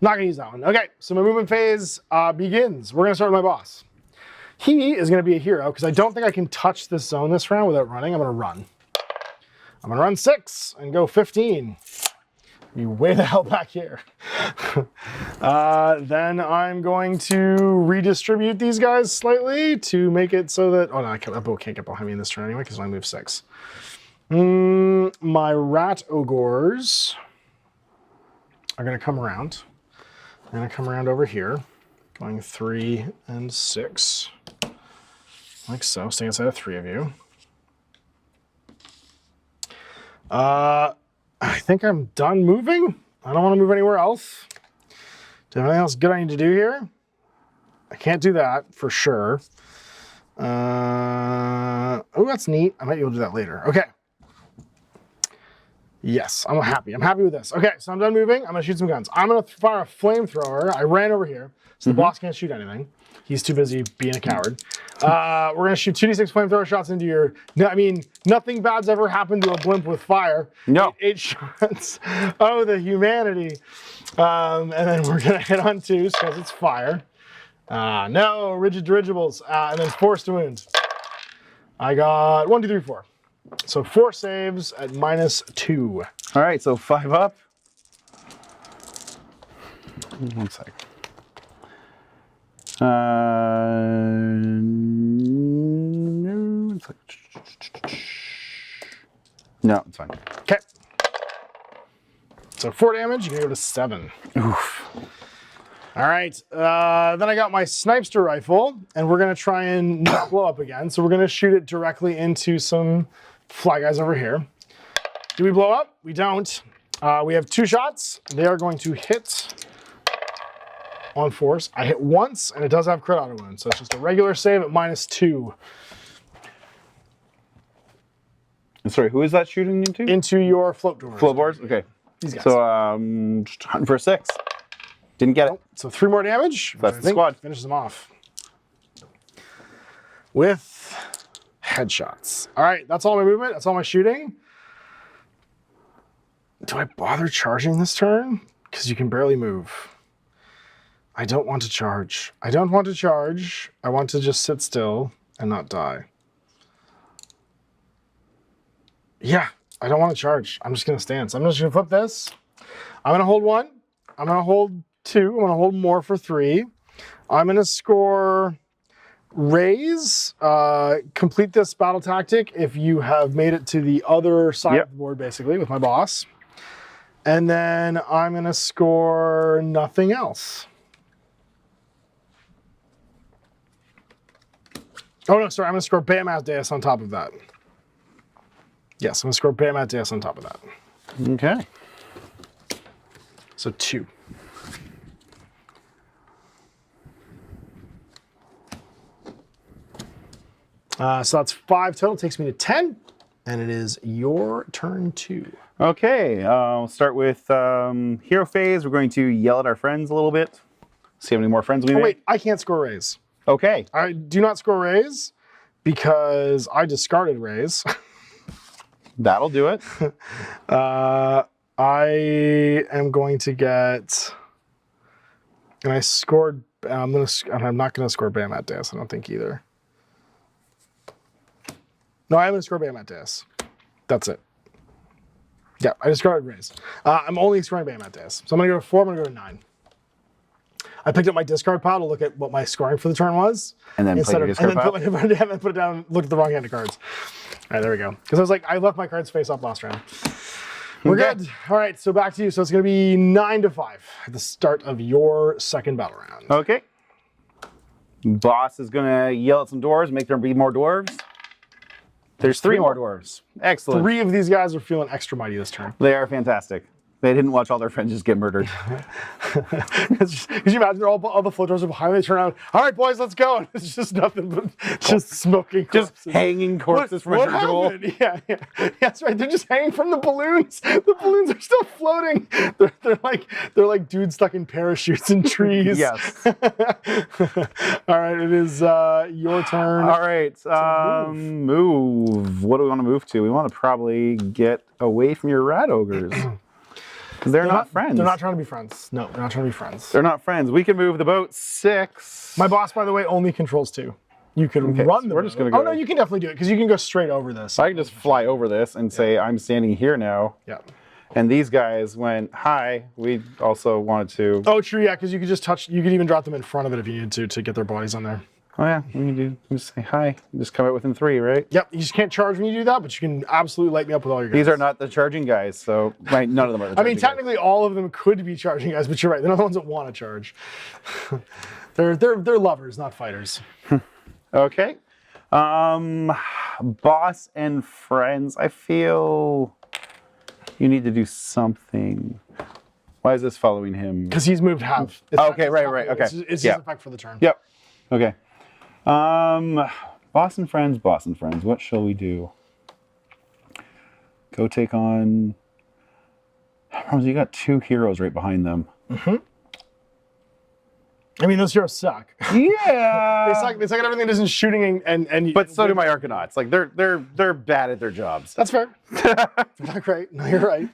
Speaker 1: Not going to use that one. Okay, so my movement phase begins. We're going to start with my boss. He is going to be a hero, because I don't think I can touch this zone this round without running. I'm going to run. I'm going to run 6 and go 15. Be way the hell back here. Then I'm going to redistribute these guys slightly to make it so that... Oh, no, that boat can't get behind me in this turn anyway, because I move 6. My rat ogres are going to come around. I'm going to come around over here, going 3 and 6. Like so, staying inside of 3 of you. I think I'm done moving. I don't want to move anywhere else. Do you have anything else good I need to do here? I can't do that for sure. Oh, that's neat. I might be able to do that later. Okay. Yes, I'm happy. I'm happy with this. Okay, so I'm done moving. I'm gonna shoot some guns. I'm gonna fire a flamethrower. I ran over here, so the boss can't shoot anything. He's too busy being a coward. We're gonna shoot 2d6 flamethrower shots into your. No, I mean, nothing bad's ever happened to a blimp with fire.
Speaker 3: No.
Speaker 1: 8 shots. Oh, the humanity. And then we're gonna hit on 2s because it's fire. No, rigid dirigibles. And then force to wound. I got 1, 2, 3, 4. So 4 saves at -2.
Speaker 3: All right, so 5 up. 1 sec. No, it's like... No, it's fine.
Speaker 1: Okay. So 4 damage, you can go to 7.
Speaker 3: Oof.
Speaker 1: All right, then I got my Snipester rifle, and we're gonna try and not blow up again. So we're gonna shoot it directly into some fly guys over here. Do we blow up? We don't. We have 2 shots. They are going to hit on force. I hit once, and it does have crit auto wound, so it's just a regular save at -2.
Speaker 3: Sorry, who is that shooting into?
Speaker 1: Into your float doors.
Speaker 3: Floorboards? Okay.
Speaker 1: These guys.
Speaker 3: So, just hunting for a 6. Didn't get it.
Speaker 1: So 3 more damage.
Speaker 3: That's
Speaker 1: I
Speaker 3: the
Speaker 1: think
Speaker 3: squad.
Speaker 1: Finishes them off. With headshots. All right, that's all my movement. That's all my shooting. Do I bother charging this turn? Because you can barely move. I don't want to charge. I don't want to charge. I want to just sit still and not die. Yeah, I don't want to charge. I'm just going to stand. So I'm just going to flip this. I'm going to hold 1. I'm going to hold 2. I'm going to hold more for 3. I'm going to score raise. Complete this battle tactic if you have made it to the other side of the board, basically, with my boss. And then I'm going to score nothing else. Oh, no, sorry. I'm going to score Bahamut Deus on top of that. Yes, I'm going to score Bahamut Deus on top of that.
Speaker 3: Okay.
Speaker 1: So 2. So that's 5 total. Takes me to 10. And it is your turn 2.
Speaker 3: Okay, we'll start with hero phase. We're going to yell at our friends a little bit. See how many more friends we
Speaker 1: Oh,
Speaker 3: make.
Speaker 1: wait, I can't score raise.
Speaker 3: Okay.
Speaker 1: I do not score raise because I discarded raise.
Speaker 3: That'll do it.
Speaker 1: I am going to get, and I scored. I'm not gonna score Bahamut Deus. I don't think either. No, I'm gonna score Bahamut Deus. That's it. Yeah, I discarded raise. I'm only scoring Bahamut Deus. So I'm gonna go to 4. I'm gonna go to 9. I picked up my discard pile to look at what my scoring for the turn was.
Speaker 3: And then play your discard pile?
Speaker 1: put it down and look at the wrong hand of cards. All right, there we go. Because I was like, I left my cards face up last round. We're good. All right, so back to you. So it's going to be 9-5 at the start of your second battle round.
Speaker 3: Okay. Boss is going to yell at some dwarves, make there be more dwarves. There's 3 more dwarves. Excellent.
Speaker 1: 3 of these guys are feeling extra mighty this turn.
Speaker 3: They are fantastic. They didn't watch all their friends just get murdered.
Speaker 1: Could you imagine all the float doors are behind me? They turn around, all right, boys, let's go. And it's just nothing but just smoking corpses.
Speaker 3: Just hanging corpses from a
Speaker 1: what
Speaker 3: dirigible.
Speaker 1: happened? Yeah, that's right. They're just hanging from the balloons. The balloons are still floating. They're like dudes stuck in parachutes in trees.
Speaker 3: Yes.
Speaker 1: All right, it is your turn.
Speaker 3: All right, move. What do we want to move to? We want to probably get away from your rat ogres. Because they're not friends.
Speaker 1: They're not trying to be friends. No, they're not trying to be friends.
Speaker 3: They're not friends. We can move the boat 6.
Speaker 1: My boss, by the way, only controls 2. You can run the
Speaker 3: we're
Speaker 1: boat.
Speaker 3: just gonna go.
Speaker 1: Oh, no, you can definitely do it because you can go straight over this.
Speaker 3: I can just fly over this and say, I'm standing here now.
Speaker 1: Yeah.
Speaker 3: And these guys went, hi. We also wanted to.
Speaker 1: Oh, true, yeah, because you could just touch, you could even drop them in front of it if you needed to get their bodies on there.
Speaker 3: Oh, yeah. We can do, just say hi. Just come out within 3, right?
Speaker 1: Yep, you just can't charge when you do that, but you can absolutely light me up with all your guys.
Speaker 3: These are not the charging guys, so none of them are the charging
Speaker 1: I mean,
Speaker 3: guys.
Speaker 1: technically, all of them could be charging guys, but you're right. They're not the ones that want to charge. they're lovers, not fighters.
Speaker 3: Okay. Boss and friends. I feel you need to do something. Why is this following him?
Speaker 1: Because he's moved half. It's
Speaker 3: Okay,
Speaker 1: not-
Speaker 3: right. Okay.
Speaker 1: It's
Speaker 3: Yeah.
Speaker 1: his effect for the turn.
Speaker 3: Yep. Okay. Boss and friends. What shall we do? Go take on Oh, you got 2 heroes right behind them.
Speaker 1: I mean, those heroes suck.
Speaker 3: Yeah.
Speaker 1: They suck at everything that isn't shooting and
Speaker 3: But so do my Arcanauts. Like they're bad at their jobs.
Speaker 1: That's fair. They're not great. No, you're right.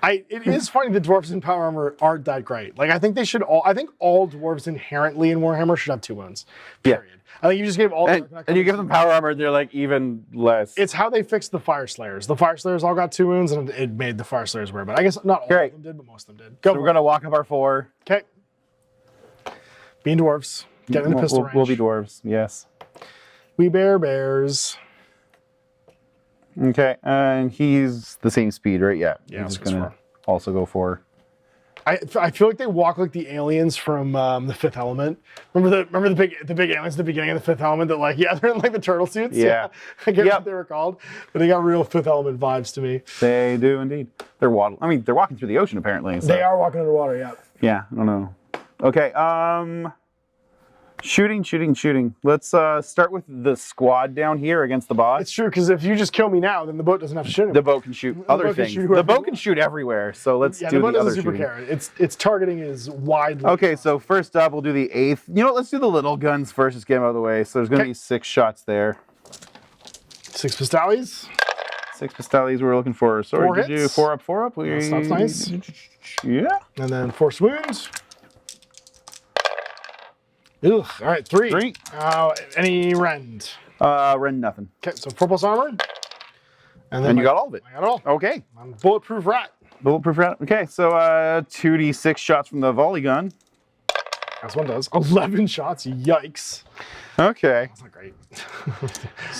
Speaker 1: It is funny the dwarves in power armor aren't that great. Like I think all dwarves inherently in Warhammer should have 2 wounds. Period.
Speaker 3: Yeah.
Speaker 1: I think you just gave all
Speaker 3: And you give them power armor, they're like even less.
Speaker 1: It's how they fixed the Fire Slayers. The Fire Slayers all got 2 wounds, and it made the Fire Slayers wear. But I guess not all
Speaker 3: Great.
Speaker 1: of them did, but most of them did.
Speaker 3: So we're gonna walk up our 4.
Speaker 1: Okay. Being dwarves. Get in the pistol range.
Speaker 3: We'll be dwarves. Yes.
Speaker 1: We bears.
Speaker 3: Okay, and he's the same speed, right? Yeah.
Speaker 1: Yeah,
Speaker 3: He's
Speaker 1: so
Speaker 3: just gonna
Speaker 1: it's
Speaker 3: also go for.
Speaker 1: I feel like they walk like the aliens from the Fifth Element. Remember the big aliens at the beginning of the Fifth Element that like they're in like the turtle suits.
Speaker 3: Yeah.
Speaker 1: I forget what they were called, but they got real Fifth Element vibes to me.
Speaker 3: They do indeed. They're waddling. I mean, they're walking through the ocean apparently. So.
Speaker 1: They are walking underwater. Yeah.
Speaker 3: Yeah. I don't know. Okay. Shooting. Let's start with the squad down here against the boss.
Speaker 1: It's true because if you just kill me now, then the boat doesn't have to shoot him.
Speaker 3: The boat can shoot other
Speaker 1: boat can
Speaker 3: things.
Speaker 1: shoot
Speaker 3: the
Speaker 1: whoever
Speaker 3: boat
Speaker 1: you
Speaker 3: can
Speaker 1: want.
Speaker 3: shoot everywhere. So let's do
Speaker 1: the boat
Speaker 3: the other
Speaker 1: doesn't super
Speaker 3: shooting.
Speaker 1: care. Its targeting is widely.
Speaker 3: Okay, so first up, we'll do the 8th. You know what? Let's do the little guns first. Just get them out of the way. So there's going to be 6 shots there.
Speaker 1: 6 Pistalis.
Speaker 3: 6 Pistalis we're looking for. Sorry,
Speaker 1: 4
Speaker 3: did you
Speaker 1: hits.
Speaker 3: 4 up?
Speaker 1: That's nice.
Speaker 3: Yeah.
Speaker 1: And then force wounds. Ugh. All right, 3.
Speaker 3: 3.
Speaker 1: Any rend?
Speaker 3: Rend nothing.
Speaker 1: Okay, so 4 plus armor.
Speaker 3: And you got all of it.
Speaker 1: I got it all.
Speaker 3: Okay.
Speaker 1: I'm bulletproof rat.
Speaker 3: Bulletproof rat. Okay, so 2d6 shots from the volley gun.
Speaker 1: That's one does. 11 shots. Yikes.
Speaker 3: Okay.
Speaker 1: That's not great.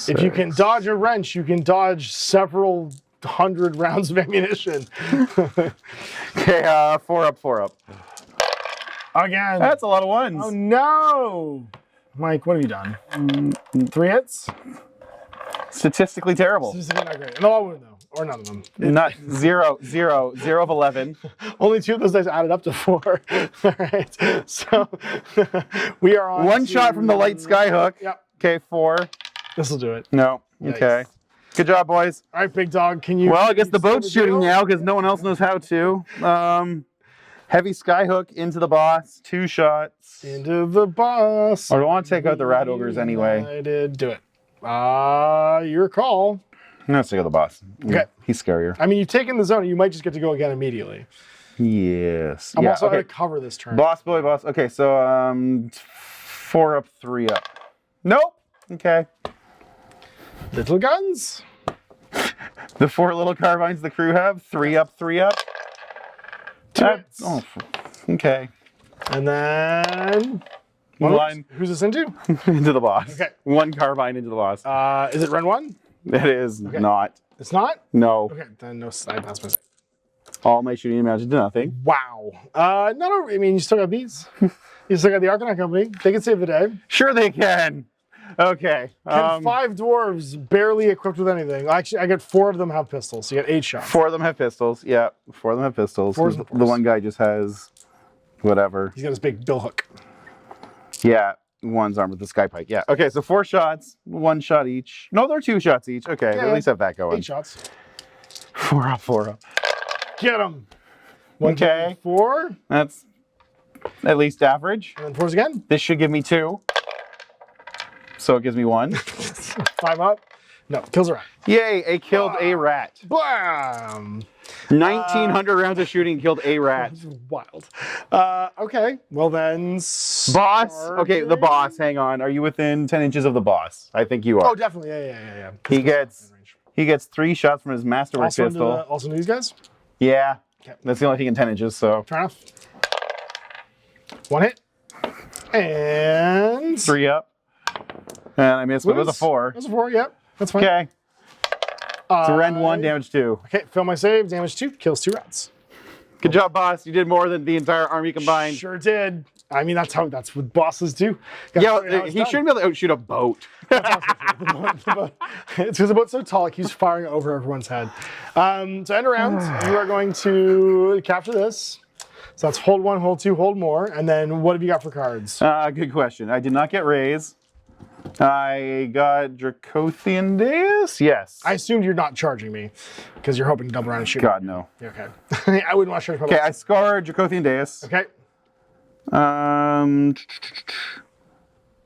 Speaker 1: If you can dodge a wrench, you can dodge several 100 rounds of ammunition.
Speaker 3: Okay, 4 up.
Speaker 1: Again.
Speaker 3: That's a lot of ones.
Speaker 1: Oh no! Mike, what have you done? 3 hits?
Speaker 3: Statistically terrible.
Speaker 1: Statistically not great. No, I wouldn't though. Or none of them.
Speaker 3: Not 0 of 11.
Speaker 1: Only 2 of those dice added up to 4. All right. So we are on
Speaker 3: 1 shot from the light skyhook.
Speaker 1: Yep.
Speaker 3: Okay, 4.
Speaker 1: This will do it.
Speaker 3: No.
Speaker 1: Yikes.
Speaker 3: Okay. Good job, boys.
Speaker 1: All right, big dog. Can you?
Speaker 3: Well, I guess the boat's
Speaker 1: seal
Speaker 3: shooting
Speaker 1: deal?
Speaker 3: now because no one else knows how to. Heavy skyhook into the boss. 2 shots.
Speaker 1: Into the boss.
Speaker 3: Or do I want to take out the rat ogres anyway?
Speaker 1: I did do it. Your call.
Speaker 3: Let's take out the boss.
Speaker 1: Okay.
Speaker 3: He's scarier.
Speaker 1: I mean, you've taken the zone. You might just get to go again immediately.
Speaker 3: Yes.
Speaker 1: I'm
Speaker 3: Yeah,
Speaker 1: also
Speaker 3: okay.
Speaker 1: going to cover this turn.
Speaker 3: Boss boy, boss. Okay, so 4 up, 3 up. Nope. Okay.
Speaker 1: Little guns.
Speaker 3: The 4 little carbines the crew have. 3 up, 3 up.
Speaker 1: 2 hits.
Speaker 3: Oh, okay.
Speaker 1: And then...
Speaker 3: One
Speaker 1: Who's this into?
Speaker 3: into the boss.
Speaker 1: Okay.
Speaker 3: 1 carbine into the boss.
Speaker 1: Is it Ren 1?
Speaker 3: It is not.
Speaker 1: It's not?
Speaker 3: No.
Speaker 1: Okay, then no side pass my side.
Speaker 3: All my shooting amounted to nothing.
Speaker 1: Wow. No, I mean, you still got these. You still got the Arcanine Company. They can save the day.
Speaker 3: Sure they can. Okay.
Speaker 1: Can 5 dwarves barely equipped with anything? Actually, I got 4 of them have pistols, so you got 8 shots.
Speaker 3: 4 of them have pistols. Yeah, 4 of them have pistols.
Speaker 1: 4's the
Speaker 3: The one guy just has whatever.
Speaker 1: He's got his big bill hook.
Speaker 3: Yeah, 1's armed with the sky pike. Yeah. Okay, so 4 shots, 1 shot each. No, they're 2 shots each. Okay,
Speaker 1: Yeah,
Speaker 3: at least have that going.
Speaker 1: 8 shots.
Speaker 3: 4 up, 4 up.
Speaker 1: Get him. 1,
Speaker 3: Okay.
Speaker 1: 2, 4.
Speaker 3: That's at least average.
Speaker 1: And then 4s again.
Speaker 3: This should give me 2. So it gives me 1.
Speaker 1: 5 up. No, kills a rat.
Speaker 3: Yay, I killed a rat.
Speaker 1: Blam!
Speaker 3: 1,900 rounds of shooting killed a rat.
Speaker 1: This is wild. Okay, well then...
Speaker 3: Boss? Okay, the boss, hang on. Are you within 10 inches of the boss? I think you are.
Speaker 1: Oh, definitely. Yeah.
Speaker 3: He gets 3 shots from his masterwork
Speaker 1: Also
Speaker 3: pistol.
Speaker 1: also into these guys?
Speaker 3: Yeah.
Speaker 1: Okay.
Speaker 3: That's the only thing in 10 inches, so.
Speaker 1: Fair enough. 1 hit. And...
Speaker 3: 3 up. And I missed, but it was a 4.
Speaker 1: It was a 4, yep. That's fine.
Speaker 3: Okay. So rend 1, damage 2.
Speaker 1: Okay, fail my save, damage 2, kills 2 rats.
Speaker 3: Good job, boss. You did more than the entire army combined.
Speaker 1: Sure did. I mean, that's what bosses do.
Speaker 3: Yeah, he shouldn't be able to outshoot a boat.
Speaker 1: It's because the boat's so tall, it keeps firing over everyone's head. So end around, you are going to capture this. So that's hold 1, hold 2, hold more. And then what have you got for cards?
Speaker 3: Good question. I did not get raise. I got Dracothian Deus. Yes.
Speaker 1: I assumed you're not charging me because you're hoping to double around and shoot.
Speaker 3: God, no.
Speaker 1: Okay. I wouldn't want to charge my
Speaker 3: Okay, I scar Dracothian Deus.
Speaker 1: Okay.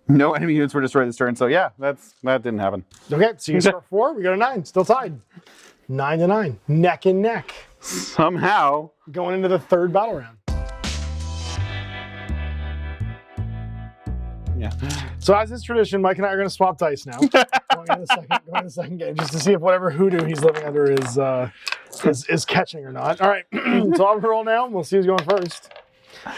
Speaker 3: No enemy units were destroyed this turn, so yeah, that didn't happen.
Speaker 1: Okay, so you score 4, we got a 9, still tied. 9-9, neck and neck.
Speaker 3: Somehow.
Speaker 1: Going into the third battle round.
Speaker 3: Yeah.
Speaker 1: So as is tradition, Mike and I are going to swap dice now. going in the second game, just to see if whatever hoodoo he's living under is catching or not. All right, so I'll roll now. We'll see who's going first.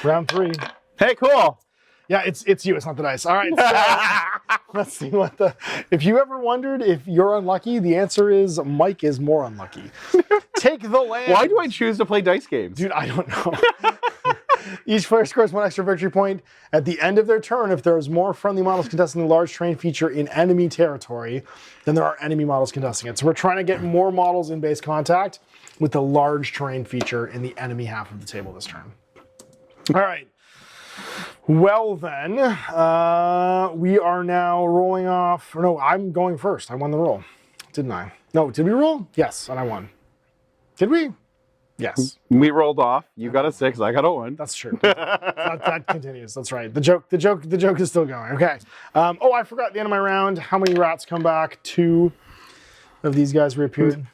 Speaker 1: Round 3.
Speaker 3: Hey, cool.
Speaker 1: Yeah, it's you. It's not the dice. All right. So, let's see what the. If you ever wondered if you're unlucky, the answer is Mike is more unlucky. Take the land.
Speaker 3: Why do I choose to play dice games?
Speaker 1: Dude, I don't know. Each player scores 1 extra victory point at the end of their turn if there is more friendly models contesting the large terrain feature in enemy territory than there are enemy models contesting it. So we're trying to get more models in base contact with the large terrain feature in the enemy half of the table this turn. All right. Well then, we are now rolling off. Or no, I'm going first. I won the roll, didn't I? No, did we roll? Yes, and I won. Did we? Yes.
Speaker 3: We rolled off. You got a 6. I got a 1.
Speaker 1: That's true. that continues. That's right. The joke is still going. Okay. Oh, I forgot at the end of my round. How many rats come back? 2 of these guys reappeared.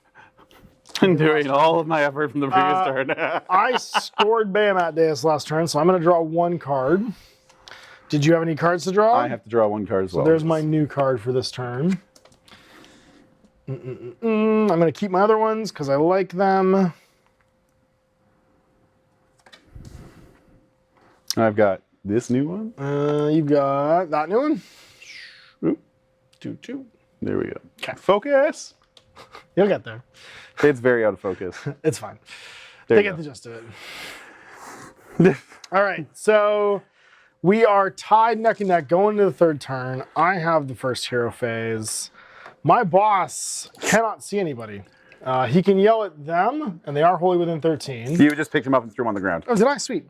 Speaker 3: Doing all of my effort from the previous turn.
Speaker 1: I scored Bahamut Deus last turn, so I'm going to draw 1 card. Did you have any cards to draw?
Speaker 3: I have to draw 1 card as well.
Speaker 1: So there's my new card for this turn. I'm going to keep my other ones because I like them.
Speaker 3: I've got this new one.
Speaker 1: You've got that new one.
Speaker 3: Oop.
Speaker 1: 2-2.
Speaker 3: There we go.
Speaker 1: Okay.
Speaker 3: Focus.
Speaker 1: You'll get there.
Speaker 3: It's very out of focus.
Speaker 1: It's fine.
Speaker 3: There
Speaker 1: They
Speaker 3: you
Speaker 1: get
Speaker 3: go.
Speaker 1: the gist of it. All right, so we are tied neck and neck going into the third turn. I have the first hero phase. My boss cannot see anybody. He can yell at them, and they are wholly within 13.
Speaker 3: You just picked him up and threw him on the ground.
Speaker 1: Oh, did I? Sweet.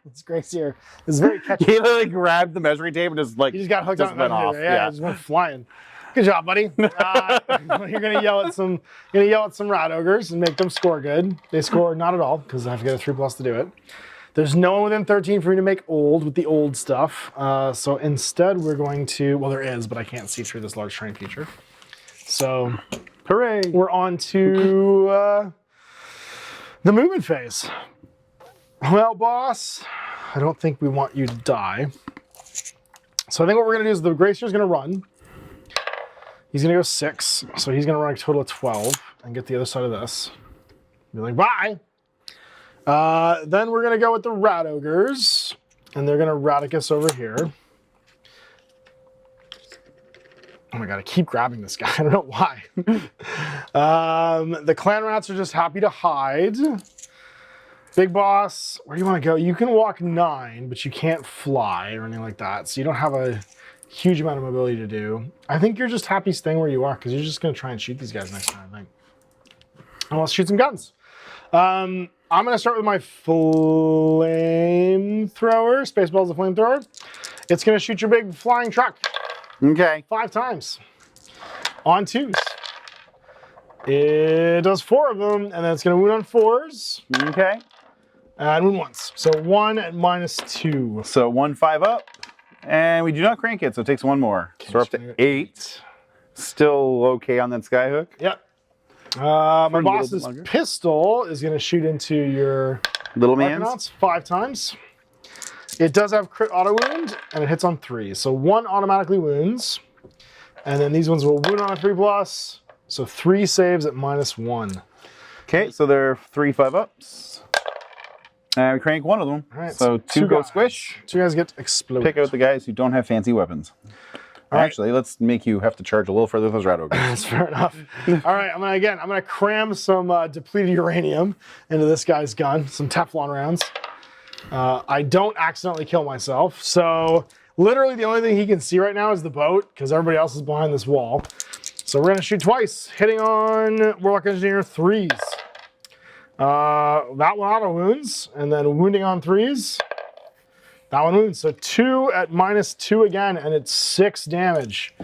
Speaker 1: It's great here. It's very catchy.
Speaker 3: He literally grabbed the measuring tape and just like
Speaker 1: He just got hooked
Speaker 3: just
Speaker 1: on
Speaker 3: went off.
Speaker 1: Yeah, just went flying. Good job, buddy. You're gonna yell at some rat ogres and make them score good. They score not at all because I have to get a 3+ to do it. There's no one within 13 for me to make old with the old stuff. So instead, we're going to. Well, there is, but I can't see through this large terrain feature. So,
Speaker 3: Hooray!
Speaker 1: we're on to the movement phase. Well, boss, I don't think we want you to die. So I think what we're gonna do is the Gracier's gonna run. He's gonna go 6, so he's gonna run a total of 12 and get the other side of this. Be like, bye. Then we're gonna go with the Rat Ogres, and they're gonna Radicus over here. Oh my god, I keep grabbing this guy. I don't know why. The Clan Rats are just happy to hide. Big Boss, where do you want to go? You can walk 9, but you can't fly or anything like that, so you don't have a huge amount of mobility to do. I think you're just happy staying where you are because you're just going to try and shoot these guys next time, I think. And let's shoot some guns. I'm going to start with my flamethrower. Spaceball's a flamethrower. It's going to shoot your big flying truck.
Speaker 3: Okay.
Speaker 1: 5 times. On 2s. It does 4 of them, and then it's going to wound on 4s.
Speaker 3: Okay.
Speaker 1: And wound once. So 1 at -2.
Speaker 3: So 1 5 up, and we do not crank it, so it takes 1 more. So we're up to 8. Still okay on that skyhook.
Speaker 1: Yep. My
Speaker 3: a little
Speaker 1: boss's
Speaker 3: bit longer.
Speaker 1: pistol is going to shoot into your
Speaker 3: Little man.
Speaker 1: Arcanauts 5 times. It does have crit auto wound, and it hits on 3. So 1 automatically wounds, and then these ones will wound on a 3+. So 3 saves at -1.
Speaker 3: Okay, so they're 3 5 ups. And we crank 1 of them.
Speaker 1: All right,
Speaker 3: so 2 go
Speaker 1: guys.
Speaker 3: squish.
Speaker 1: 2 guys get exploded.
Speaker 3: Pick out the guys who don't have fancy weapons.
Speaker 1: All right.
Speaker 3: Actually, let's make you have to charge a little further with those rat ogres.
Speaker 1: That's fair enough. All right, I'm gonna cram some depleted uranium into this guy's gun, some Teflon rounds. I don't accidentally kill myself, so literally the only thing he can see right now is the boat because everybody else is behind this wall. So we're gonna shoot twice, hitting on Warlock Engineer 3s. That one auto wounds, and then wounding on 3s. That one wounds. So 2 at -2 again, and it's 6 damage.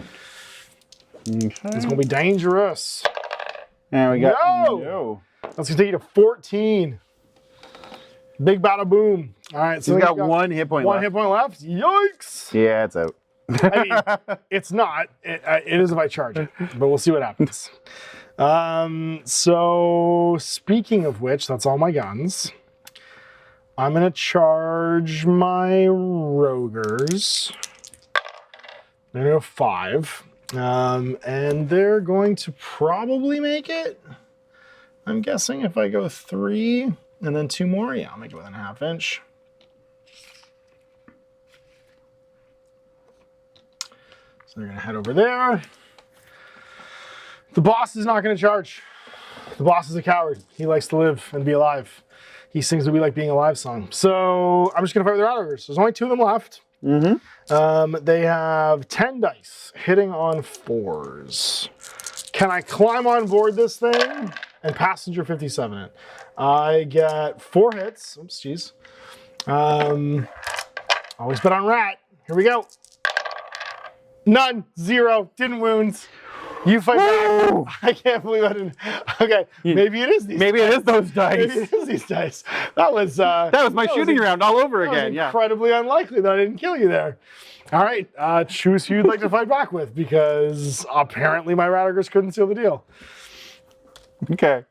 Speaker 3: Okay.
Speaker 1: It's gonna be dangerous.
Speaker 3: And we got
Speaker 1: No! That's gonna take you to 14. Big bada boom. All right, so
Speaker 3: he's got 1 hit point
Speaker 1: one
Speaker 3: left.
Speaker 1: hit point left. Yikes!
Speaker 3: Yeah, it's out.
Speaker 1: I mean, it's not. It is if I charge it, but we'll see what happens. So speaking of which, that's all my guns. I'm gonna charge my Rogers. They're gonna go 5. And they're going to probably make it. I'm guessing if I go 3 and then 2 more, yeah, I'll make it within a ½ inch. So they're gonna head over there. The boss is not gonna charge. The boss is a coward. He likes to live and be alive. He sings the "We Like Being Alive" song. So I'm just gonna fight with the Ratogers. There's only 2 of them left. They have 10 dice, hitting on 4s. Can I climb on board this thing and passenger 57 it? I get 4 hits. Oops, jeez. Always bet on rat. Here we go. None. 0. Didn't wound. You fight back. I can't believe I didn't. Okay, maybe it is these.
Speaker 3: Maybe it is those dice.
Speaker 1: Maybe it is these dice. That was
Speaker 3: my shooting round all over again. Yeah.
Speaker 1: Incredibly unlikely that I didn't kill you there. All right, choose who you'd like to fight back with, because apparently my Ratogers couldn't seal the deal.
Speaker 3: Okay.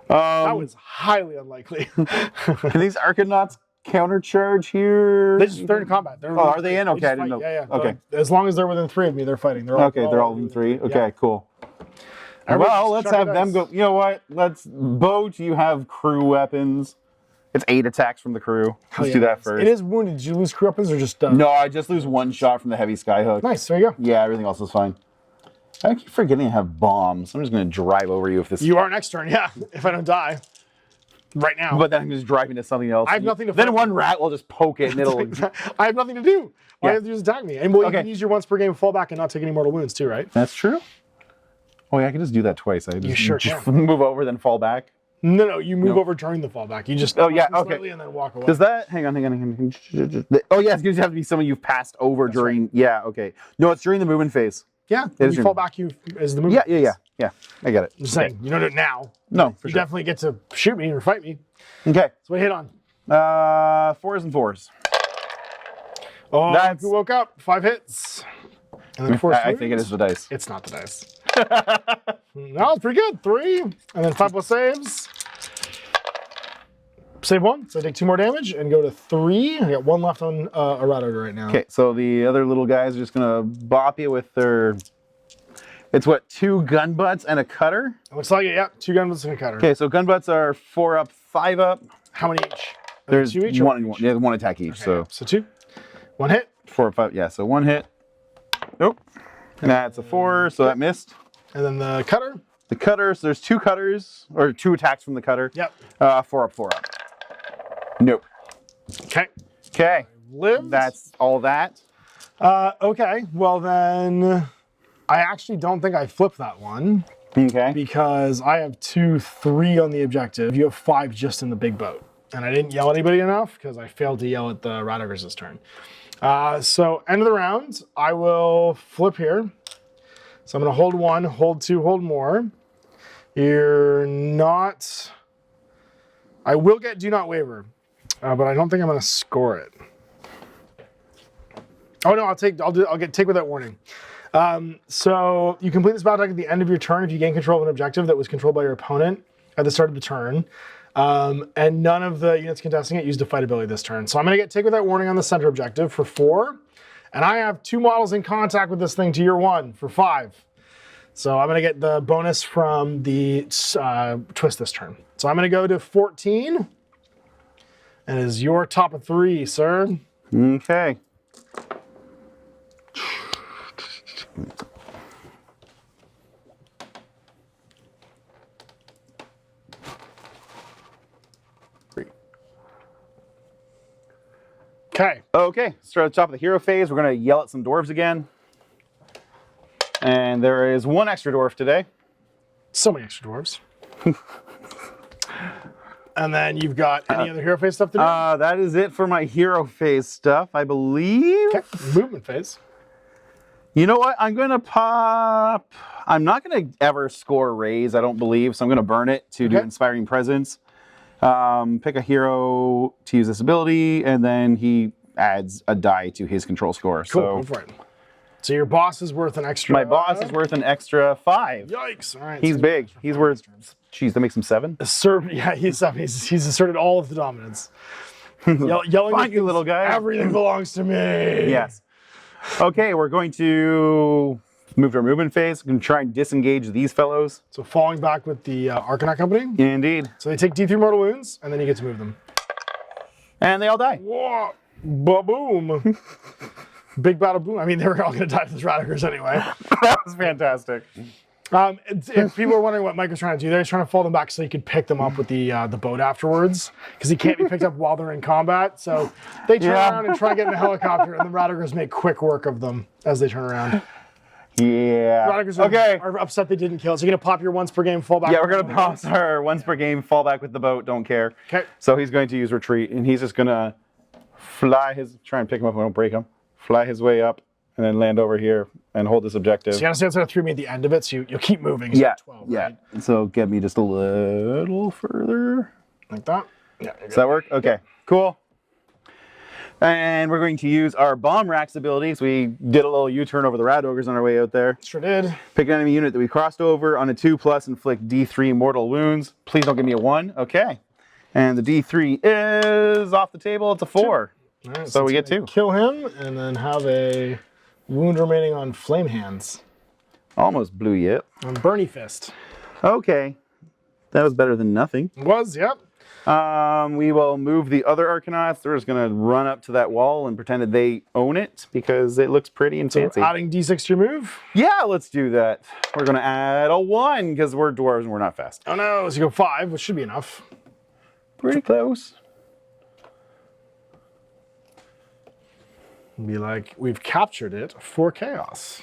Speaker 1: That was highly unlikely.
Speaker 3: Can these Arcanauts countercharge here?
Speaker 1: They're in combat.
Speaker 3: Are they in? Okay, I didn't know.
Speaker 1: Yeah.
Speaker 3: Okay.
Speaker 1: As long as they're within 3 of me, they're fighting. They're all
Speaker 3: in 3. Okay,
Speaker 1: Yeah.
Speaker 3: cool.
Speaker 1: Everybody
Speaker 3: Well,
Speaker 1: just
Speaker 3: let's
Speaker 1: chuck
Speaker 3: have
Speaker 1: your
Speaker 3: them
Speaker 1: dice.
Speaker 3: go. You know what? Boat, you have crew weapons. It's 8 attacks from the crew. Let's do that first.
Speaker 1: It is wounded. Did you lose crew weapons or just...
Speaker 3: No, I just lose 1 shot from the heavy skyhook.
Speaker 1: Nice, there you go.
Speaker 3: Yeah, everything else is fine. I keep forgetting I have bombs. I'm just going to drive over you if this...
Speaker 1: You are next turn, yeah, if I don't die. Right now.
Speaker 3: But then I'm just driving to something else.
Speaker 1: I have nothing to
Speaker 3: Then
Speaker 1: fight.
Speaker 3: one rat will just poke it and it'll...
Speaker 1: I have nothing to do. All
Speaker 3: Yeah.
Speaker 1: you have to do is attack me. And well, you
Speaker 3: Okay.
Speaker 1: can use your once per game fallback and not take any mortal wounds too, right?
Speaker 3: That's true. Oh yeah, I can just do that twice. I just
Speaker 1: sure can.
Speaker 3: move over, then fall back.
Speaker 1: No, you move over during the fallback. You just
Speaker 3: Oh, yeah,
Speaker 1: slightly
Speaker 3: okay.
Speaker 1: and then walk away.
Speaker 3: Does that? Hang on. Oh yes, because you have to be someone you've passed over during.
Speaker 1: right.
Speaker 3: Yeah. Okay. No, it's during the movement phase.
Speaker 1: Yeah,
Speaker 3: It
Speaker 1: when
Speaker 3: is
Speaker 1: you
Speaker 3: your-
Speaker 1: fall back, you as the move.
Speaker 3: Yeah. I get it.
Speaker 1: I'm just saying, you don't do it now.
Speaker 3: No, for
Speaker 1: You
Speaker 3: sure.
Speaker 1: definitely get to shoot me or fight me.
Speaker 3: Okay.
Speaker 1: So I hit on.
Speaker 3: 4s and 4s.
Speaker 1: Oh,
Speaker 3: That's-
Speaker 1: who woke up? 5 hits. And then 4
Speaker 3: I think it is the dice.
Speaker 1: It's not the dice. No, it's pretty good. 3, and then 5 plus saves. Save 1, so I take 2 more damage and go to 3. I got 1 left on a Ratoger right now.
Speaker 3: Okay, so the other little guys are just gonna bop you with their. It's what, 2 gun butts and a cutter?
Speaker 1: Looks like it, yeah. 2 guns and a cutter.
Speaker 3: Okay, so gun butts are 4 up, 5 up.
Speaker 1: How many each? Are they
Speaker 3: There's
Speaker 1: 2 each? or
Speaker 3: one, yeah, 1 attack each.
Speaker 1: Okay,
Speaker 3: So
Speaker 1: so 2. 1 hit.
Speaker 3: 4 or 5. Yeah, so 1 hit. Nope. And that's a 4, so that missed.
Speaker 1: And then the cutter.
Speaker 3: The cutter, so there's 2 cutters, or 2 attacks from the cutter.
Speaker 1: Yep.
Speaker 3: 4 up, 4 up. Nope.
Speaker 1: Okay.
Speaker 3: Okay.
Speaker 1: Lived.
Speaker 3: That's all that.
Speaker 1: Okay. Well, then I actually don't think I flipped that one
Speaker 3: Okay.
Speaker 1: because I have 2, 3 on the objective. You have 5 just in the big boat. And I didn't yell at anybody enough because I failed to yell at the Ratogers this turn. So end of the round, I will flip here. So I'm going to hold 1, hold 2, hold more. You're not... I will get do not waver, but I don't think I'm going to score it. Oh no, I'll get take without warning. So you complete this battle attack at the end of your turn if you gain control of an objective that was controlled by your opponent at the start of the turn. And none of the units contesting it used a fight ability this turn. So I'm going to get take without warning on the center objective for 4. And I have 2 models in contact with this thing to your 1 for 5. So I'm going to get the bonus from the twist this turn. So I'm going to go to 14. And it is your top of 3, sir.
Speaker 3: Okay.
Speaker 1: Okay.
Speaker 3: Okay, start at the top of the hero phase. We're going to yell at some dwarves again. And there is 1 extra dwarf today.
Speaker 1: So many extra dwarves. And then you've got any other hero phase stuff to do?
Speaker 3: That is it for my hero phase stuff, I believe.
Speaker 1: Okay, movement phase.
Speaker 3: You know what? I'm going to pop... I'm not going to ever score raise, I don't believe, so I'm going to burn it to do Inspiring Presence. Pick a hero to use this ability, and then he adds a die to his control score.
Speaker 1: Cool,
Speaker 3: So
Speaker 1: go for it. So your boss is worth an extra...
Speaker 3: my boss is worth an extra 5.
Speaker 1: Yikes. All right.
Speaker 3: He's
Speaker 1: so
Speaker 3: big. He's worth... Geez, that makes him 7.
Speaker 1: Yeah, he's asserted all of the dominance. Yelling
Speaker 3: Fine, you little guy.
Speaker 1: Everything belongs to me.
Speaker 3: Yes. Okay, we're going to move to our movement phase. We're going to try and disengage these fellows.
Speaker 1: So falling back with the Arcanaut Company.
Speaker 3: Indeed.
Speaker 1: So they take D3 mortal wounds, and then you get to move them.
Speaker 3: And they all die.
Speaker 1: Whoa. Ba-boom. Big battle boom. I mean, they were all going to die to the Radicers anyway.
Speaker 3: That was fantastic.
Speaker 1: If people are wondering what Mike was trying to do, they're trying to fall them back so he could pick them up with the boat afterwards, because he can't be picked up while they're in combat. So they turn around and try and get in a helicopter, and the Radicers make quick work of them as they turn around.
Speaker 3: Yeah.
Speaker 1: Radicers are upset they didn't kill. So you're going to pop your once per game fallback.
Speaker 3: Yeah, we're going to pause our once per game, fall back with the boat, don't care.
Speaker 1: Okay.
Speaker 3: So he's going to use retreat, and he's just going to try and pick him up, we don't break him, fly his way up, and then land over here and hold this objective.
Speaker 1: So you got to stay outside of 3 me at the end of it, so you'll keep moving. So
Speaker 3: Yeah,
Speaker 1: 12,
Speaker 3: yeah.
Speaker 1: right?
Speaker 3: So get me just a little further.
Speaker 1: Like that? Yeah.
Speaker 3: Does that work? Okay, cool. And we're going to use our bomb racks abilities. We did a little U-turn over the Rad Ogres on our way out there.
Speaker 1: Sure did.
Speaker 3: Pick an enemy unit that we crossed over on a 2+, inflict D3 mortal wounds. Please don't give me a 1. Okay. And the D3 is off the table. It's a 4.
Speaker 1: All right,
Speaker 3: So we get 2.
Speaker 1: Kill him, and then have a wound remaining on Flame Hands.
Speaker 3: Almost blew you up.
Speaker 1: On Bernie Fist.
Speaker 3: Okay. That was better than nothing.
Speaker 1: Was, yep.
Speaker 3: We will move the other Arcanauts. They're just going to run up to that wall and pretend that they own it because it looks pretty and fancy.
Speaker 1: Adding D6 to your move?
Speaker 3: Yeah, let's do that. We're going to add a 1 because we're dwarves and we're not fast.
Speaker 1: Oh no, so you go 5, which should be enough.
Speaker 3: Pretty close.
Speaker 1: Be like, we've captured it for chaos.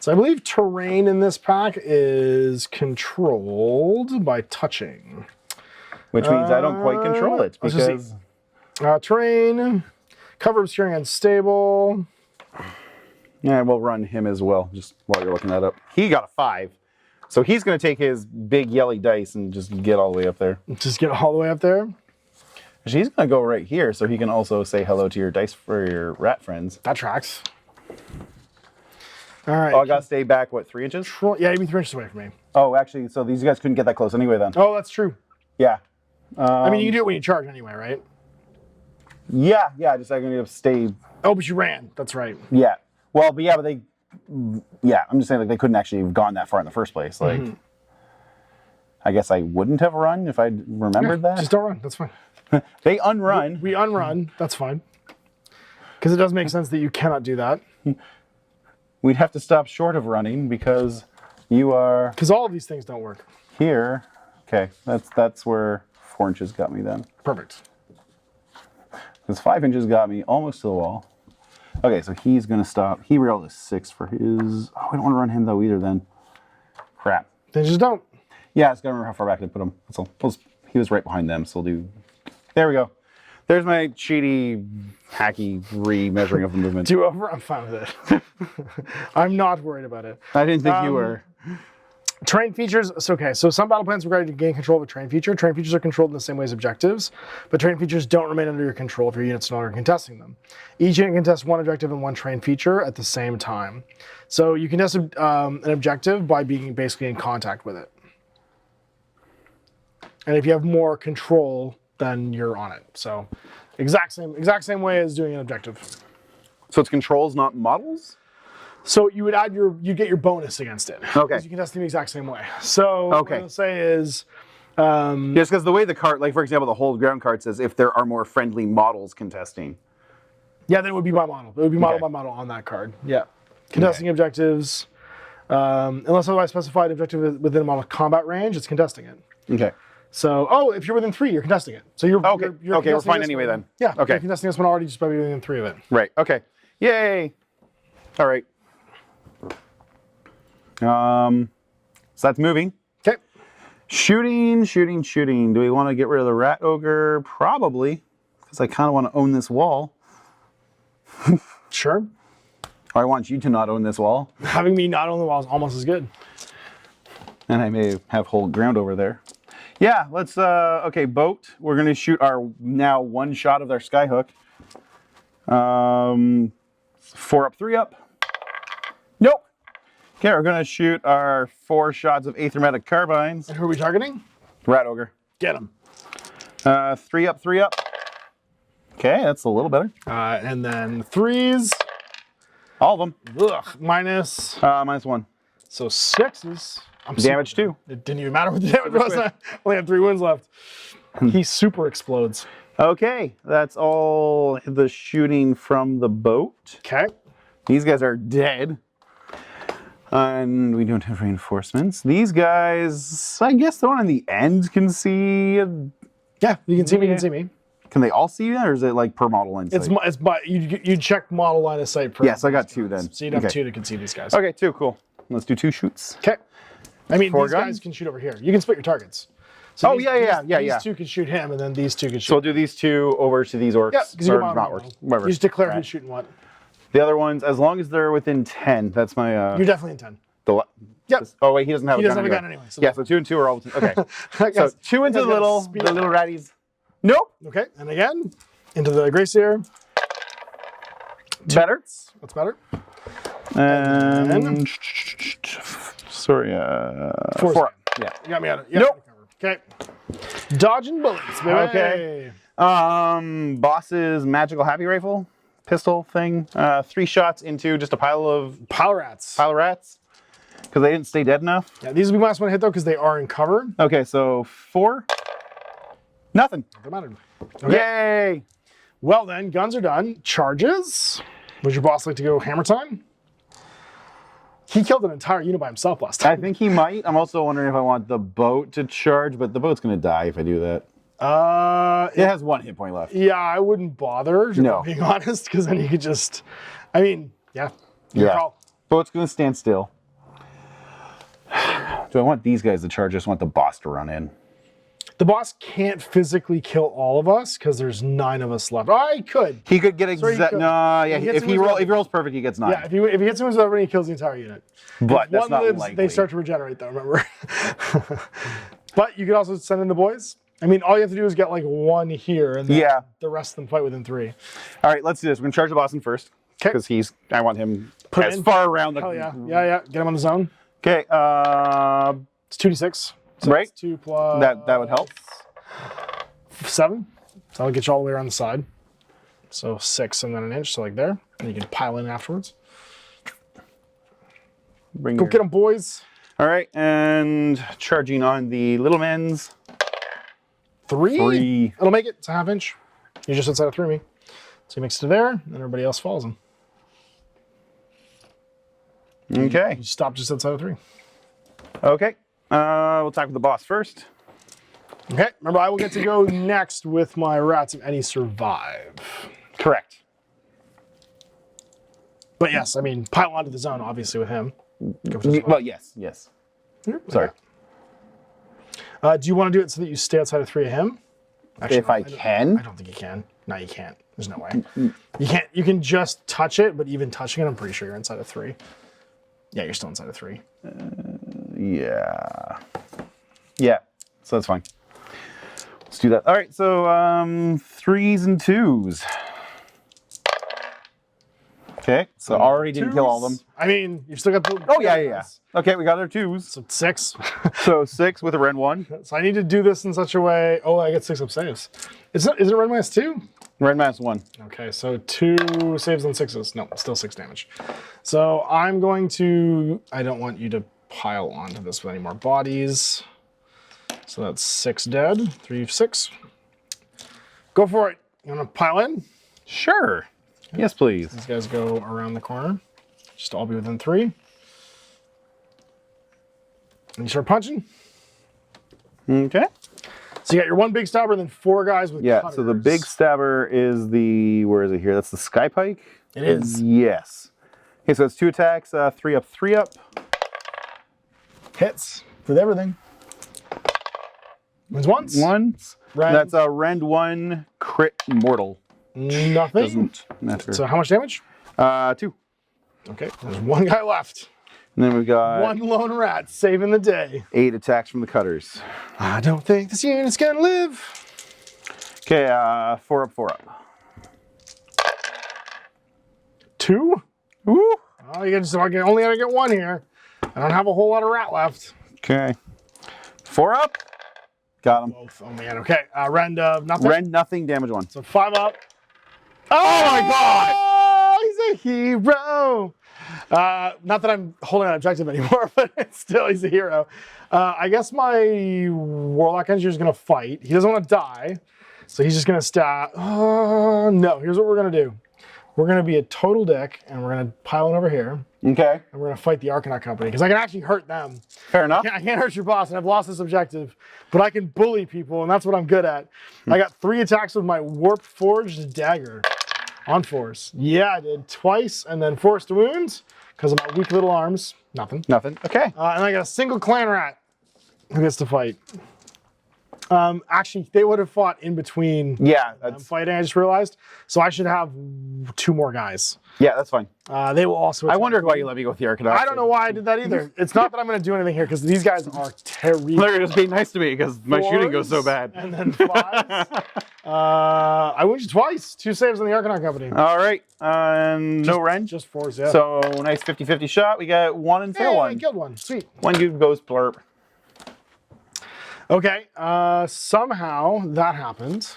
Speaker 1: So I believe terrain in this pack is controlled by touching.
Speaker 3: Which means I don't quite control it because...
Speaker 1: terrain, cover obscuring unstable.
Speaker 3: Yeah, we'll run him as well, just while you're looking that up. He got a 5. So he's going to take his big yelly dice and just get all the way up there.
Speaker 1: Just get all the way up there?
Speaker 3: He's going to go right here so he can also say hello to your dice for your rat friends.
Speaker 1: That tracks. All right.
Speaker 3: Oh, I got to stay back, what, 3 inches?
Speaker 1: Yeah, you'd be 3 inches away from me.
Speaker 3: Oh, actually, so these guys couldn't get that close anyway then.
Speaker 1: Oh, that's true.
Speaker 3: Yeah.
Speaker 1: I mean, you can do it when you charge anyway, right?
Speaker 3: Yeah, just I'm going to stay...
Speaker 1: Oh, but you ran. That's right.
Speaker 3: Yeah. Well, but they... Yeah, I'm just saying, like, they couldn't actually have gone that far in the first place. Like, I guess I wouldn't have run if I remembered that.
Speaker 1: Just don't run. That's fine.
Speaker 3: They unrun.
Speaker 1: We unrun. That's fine. Because it does make sense that you cannot do that.
Speaker 3: We'd have to stop short of running because you are...
Speaker 1: Because all of these things don't work.
Speaker 3: Here. Okay, that's where 4 inches got me then.
Speaker 1: Perfect.
Speaker 3: Because 5 inches got me almost to the wall. Okay, so he's going to stop. He rolled a 6 for his... Oh, we don't want to run him though either then. Crap.
Speaker 1: Then just don't.
Speaker 3: Yeah, I just got to remember how far back to put him. That's all. He was right behind them, so we'll do... There we go. There's my cheaty, hacky re-measuring of the movement.
Speaker 1: Do over? I'm fine with it. I'm not worried about it.
Speaker 3: I didn't think you were.
Speaker 1: Terrain features, so okay, so some battle plans require you to gain control of a terrain feature. Terrain features are controlled in the same way as objectives, but terrain features don't remain under your control if your unit's no longer contesting them. Each unit contests 1 objective and 1 terrain feature at the same time. So you contest an objective by being basically in contact with it. And if you have more control, then you're on it. So exact same way as doing an objective.
Speaker 3: So it's controls, not models?
Speaker 1: So you would add you get your bonus against it.
Speaker 3: Okay.
Speaker 1: Because you can test them the exact same way. So what I'll say is...
Speaker 3: yes, because the way the card, like for example, the hold ground card says if there are more friendly models contesting.
Speaker 1: Yeah, then it would be by model. It would be model by model on that card. Yeah. Contesting objectives. Unless otherwise specified objective within a model combat range, it's contesting it.
Speaker 3: Okay.
Speaker 1: So, if you're within 3, you're contesting it. So you're
Speaker 3: okay.
Speaker 1: You're
Speaker 3: we're fine anyway then.
Speaker 1: Yeah.
Speaker 3: Okay.
Speaker 1: You're contesting this one already just by being within 3 of it.
Speaker 3: Right. Okay. Yay. All right. So that's moving.
Speaker 1: Okay.
Speaker 3: Shooting. Do we want to get rid of the rat ogre? Probably, because I kind of want to own this wall.
Speaker 1: Sure.
Speaker 3: Or I want you to not own this wall.
Speaker 1: Having me not on the wall is almost as good.
Speaker 3: And I may have whole ground over there. Yeah, let's, okay, boat. We're going to shoot our now one shot of our skyhook. 4 up, 3 up. Nope. Okay, we're going to shoot our 4 shots of aethermetic carbines.
Speaker 1: And who are we targeting?
Speaker 3: Rat ogre.
Speaker 1: Get him.
Speaker 3: 3 up, 3 up. Okay, that's a little better.
Speaker 1: And then 3s.
Speaker 3: All of them.
Speaker 1: Ugh, minus.
Speaker 3: -1.
Speaker 1: So 6s. I'm
Speaker 3: Damage
Speaker 1: super,
Speaker 3: 2.
Speaker 1: It didn't even matter what the damage was. I only had 3 wounds left. He super explodes.
Speaker 3: Okay, that's all the shooting from the boat.
Speaker 1: Okay.
Speaker 3: These guys are dead. And we don't have reinforcements. These guys, I guess the one on the end can see.
Speaker 1: Yeah, you can see me. You can see me.
Speaker 3: Can they all see you, or is it like per model line sight?
Speaker 1: It's by you check model line of sight.
Speaker 3: Yes, I got 2 then.
Speaker 1: So you'd have 2 to conceive these guys.
Speaker 3: Okay, 2, cool. Let's do 2 shoots.
Speaker 1: Okay. I mean,
Speaker 3: 4
Speaker 1: these guys
Speaker 3: guns?
Speaker 1: can shoot over here. You can split your targets. So these 2 can shoot him, and then these 2 can shoot.
Speaker 3: So we'll do these 2 over to these orcs.
Speaker 1: Yeah, because you
Speaker 3: or
Speaker 1: don't
Speaker 3: not
Speaker 1: want
Speaker 3: orcs. Whatever.
Speaker 1: You just declare
Speaker 3: Right.
Speaker 1: who's shooting what.
Speaker 3: The other ones, as long as they're within 10, that's my.
Speaker 1: You're definitely in 10.
Speaker 3: Yep. Oh wait, he doesn't have
Speaker 1: He
Speaker 3: a
Speaker 1: doesn't
Speaker 3: gun
Speaker 1: have a
Speaker 3: anyway.
Speaker 1: gun anyway. So
Speaker 3: Yeah, so 2 and 2 are all within. Okay.
Speaker 1: That
Speaker 3: So
Speaker 1: guy's-
Speaker 3: 2 into
Speaker 1: that
Speaker 3: the
Speaker 1: guy's
Speaker 3: little
Speaker 1: speed.
Speaker 3: ratties. Nope.
Speaker 1: Okay, and again into the Gracier.
Speaker 3: Better.
Speaker 1: That's better.
Speaker 3: And sorry,
Speaker 1: 4.
Speaker 3: 4. Yeah.
Speaker 1: You got me out of
Speaker 3: Nope.
Speaker 1: Okay. Dodging bullets, baby.
Speaker 3: Okay. Boss's magical happy rifle pistol thing. 3 shots into just a pile of
Speaker 1: rats.
Speaker 3: rats because they didn't stay dead enough.
Speaker 1: Yeah, these will be my last one to hit though because they are uncovered.
Speaker 3: Okay, so 4. Nothing.
Speaker 1: Doesn't matter. Okay.
Speaker 3: Yay!
Speaker 1: Well then, guns are done. Charges. Would your boss like to go hammer time? He killed an entire unit by himself last
Speaker 3: I
Speaker 1: time.
Speaker 3: think he might. I'm also wondering if I want the boat to charge, but the boat's gonna die if I do that. It has 1 hit point left.
Speaker 1: Yeah, I wouldn't bother. If
Speaker 3: No.
Speaker 1: I'm being honest, because then you could just. I mean, yeah. Your call.
Speaker 3: Boat's gonna stand still. Do I want these guys to charge? I just want the boss to run in.
Speaker 1: The boss can't physically kill all of us because there's 9 of us left. Oh, he could.
Speaker 3: He could get
Speaker 1: Sorry, he
Speaker 3: exact.
Speaker 1: could.
Speaker 3: No, yeah.
Speaker 1: He gets
Speaker 3: If
Speaker 1: him
Speaker 3: he
Speaker 1: with
Speaker 3: rolls perfect, he gets 9.
Speaker 1: Yeah, if he hits him with everything, he kills the entire unit.
Speaker 3: But
Speaker 1: If
Speaker 3: that's
Speaker 1: one
Speaker 3: not
Speaker 1: lives,
Speaker 3: likely.
Speaker 1: they start to regenerate, though. Remember. But you could also send in the boys. I mean, all you have to do is get like 1 here, and then the rest of them fight within 3.
Speaker 3: All right, let's do this. We're gonna charge the boss in first
Speaker 1: 'Kay.
Speaker 3: because I want him
Speaker 1: Put
Speaker 3: as
Speaker 1: in.
Speaker 3: far around the.
Speaker 1: Oh yeah, yeah. Get him on the zone.
Speaker 3: Okay.
Speaker 1: It's 2d6. So
Speaker 3: Right.
Speaker 1: that's 2 plus.
Speaker 3: That would help.
Speaker 1: 7. So that'll get you all the way around the side. So 6 and then an inch, so like there. And you can pile in afterwards.
Speaker 3: Bring
Speaker 1: Go
Speaker 3: your-
Speaker 1: get them, boys.
Speaker 3: All right, and charging on the little men's.
Speaker 1: 3.
Speaker 3: 3.
Speaker 1: It'll make it. It's a ½ inch. You're just inside of 3 me. So you mix it to there, and everybody else follows him.
Speaker 3: Okay.
Speaker 1: You stop just outside of 3.
Speaker 3: Okay. We'll talk with the boss first.
Speaker 1: Okay. Remember, I will get to go next with my rats if any survive.
Speaker 3: Correct.
Speaker 1: But yes, I mean, pile onto the zone, obviously, with him. Go for this one.
Speaker 3: Well, yes. Sorry.
Speaker 1: Do you want to do it so that you stay outside of 3 of him? Actually,
Speaker 3: If I can.
Speaker 1: I don't think you can. No, you can't. There's no way. You can't. You can just touch it, but even touching it, I'm pretty sure you're inside of 3. Yeah, you're still inside of 3.
Speaker 3: Yeah. Yeah. So that's fine. Let's do that. All right. So 3s and 2s. Okay. So already didn't kill all of them.
Speaker 1: I mean, you've still got the.
Speaker 3: Oh yeah. Okay, we got our 2s.
Speaker 1: So 6.
Speaker 3: So 6 with a ren 1.
Speaker 1: So I need to do this in such a way. Oh, I get 6 up saves. Is it red minus 2?
Speaker 3: Ren minus 1.
Speaker 1: Okay, so 2 saves on 6s. No, still 6 damage. So I'm going to. I don't want you to pile onto this with any more bodies. So that's 6 dead. 3, 6. Go for it. You want to pile in?
Speaker 3: Sure. Yes, please.
Speaker 1: These guys go around the corner. Just all be within 3. And you start punching.
Speaker 3: Okay.
Speaker 1: So you got your 1 big stabber and then 4 guys with
Speaker 3: Yeah,
Speaker 1: cutters.
Speaker 3: so the big stabber is the, where is it here? That's the sky pike?
Speaker 1: It is.
Speaker 3: Yes. Okay, so it's 2 attacks, 3 up, 3 up.
Speaker 1: Hits with everything. Wins once.
Speaker 3: Once.
Speaker 1: Rend.
Speaker 3: That's a Rend 1 crit mortal.
Speaker 1: Nothing.
Speaker 3: Doesn't matter.
Speaker 1: So how much damage?
Speaker 3: 2.
Speaker 1: Okay, there's one guy left.
Speaker 3: And then we've got
Speaker 1: One lone rat saving the day.
Speaker 3: 8 attacks from the cutters.
Speaker 1: I don't think this unit's gonna live.
Speaker 3: Okay, 4 up, 4 up.
Speaker 1: 2?
Speaker 3: Woo!
Speaker 1: Oh, you just only gotta get one here. I don't have a whole lot of rat left.
Speaker 3: Okay. 4 up. Got him.
Speaker 1: Both. Oh man. Okay. Rend nothing.
Speaker 3: Rend nothing, damage 1.
Speaker 1: So 5 up.
Speaker 3: Oh my god!
Speaker 1: Oh, he's a hero. Not that I'm holding on objective anymore, but still, he's a hero. I guess my Warlock Engineer is gonna fight. He doesn't want to die, so he's just gonna stab. No. Here's what we're gonna do. We're gonna be a total dick, and we're gonna pile in over here,
Speaker 3: Okay.
Speaker 1: and we're gonna fight the Arcanaut Company because I can actually hurt them.
Speaker 3: Fair enough.
Speaker 1: I can't hurt your boss, and I've lost this objective, but I can bully people, and that's what I'm good at. I got 3 attacks with my Warp Forged Dagger on force. Yeah, I did twice, and then Forced Wounds because of my weak little arms. Nothing.
Speaker 3: Nothing. Okay.
Speaker 1: And I got a single clan rat who gets to fight. Actually, they would have fought in between
Speaker 3: Yeah, that's
Speaker 1: fighting, I just realized. So I should have 2 more guys.
Speaker 3: that's fine.
Speaker 1: They will also
Speaker 3: I
Speaker 1: attack
Speaker 3: wondered why
Speaker 1: me.
Speaker 3: you let me go with the Arcanaut.
Speaker 1: I don't know why I did that either. It's not that I'm going to do anything here because these guys are terrible.
Speaker 3: They're just being nice to me because my shooting goes so
Speaker 1: 4s,
Speaker 3: bad.
Speaker 1: And then 5s. I wound you twice. 2 saves on the Arcanaut Company.
Speaker 3: All right. No Rend.
Speaker 1: Just 4s, yeah.
Speaker 3: So nice 50-50 shot. We got 1 and fail
Speaker 1: Hey,
Speaker 3: 1.
Speaker 1: killed one. Sweet.
Speaker 3: 1 dude goes blurp.
Speaker 1: Okay. Somehow that happened.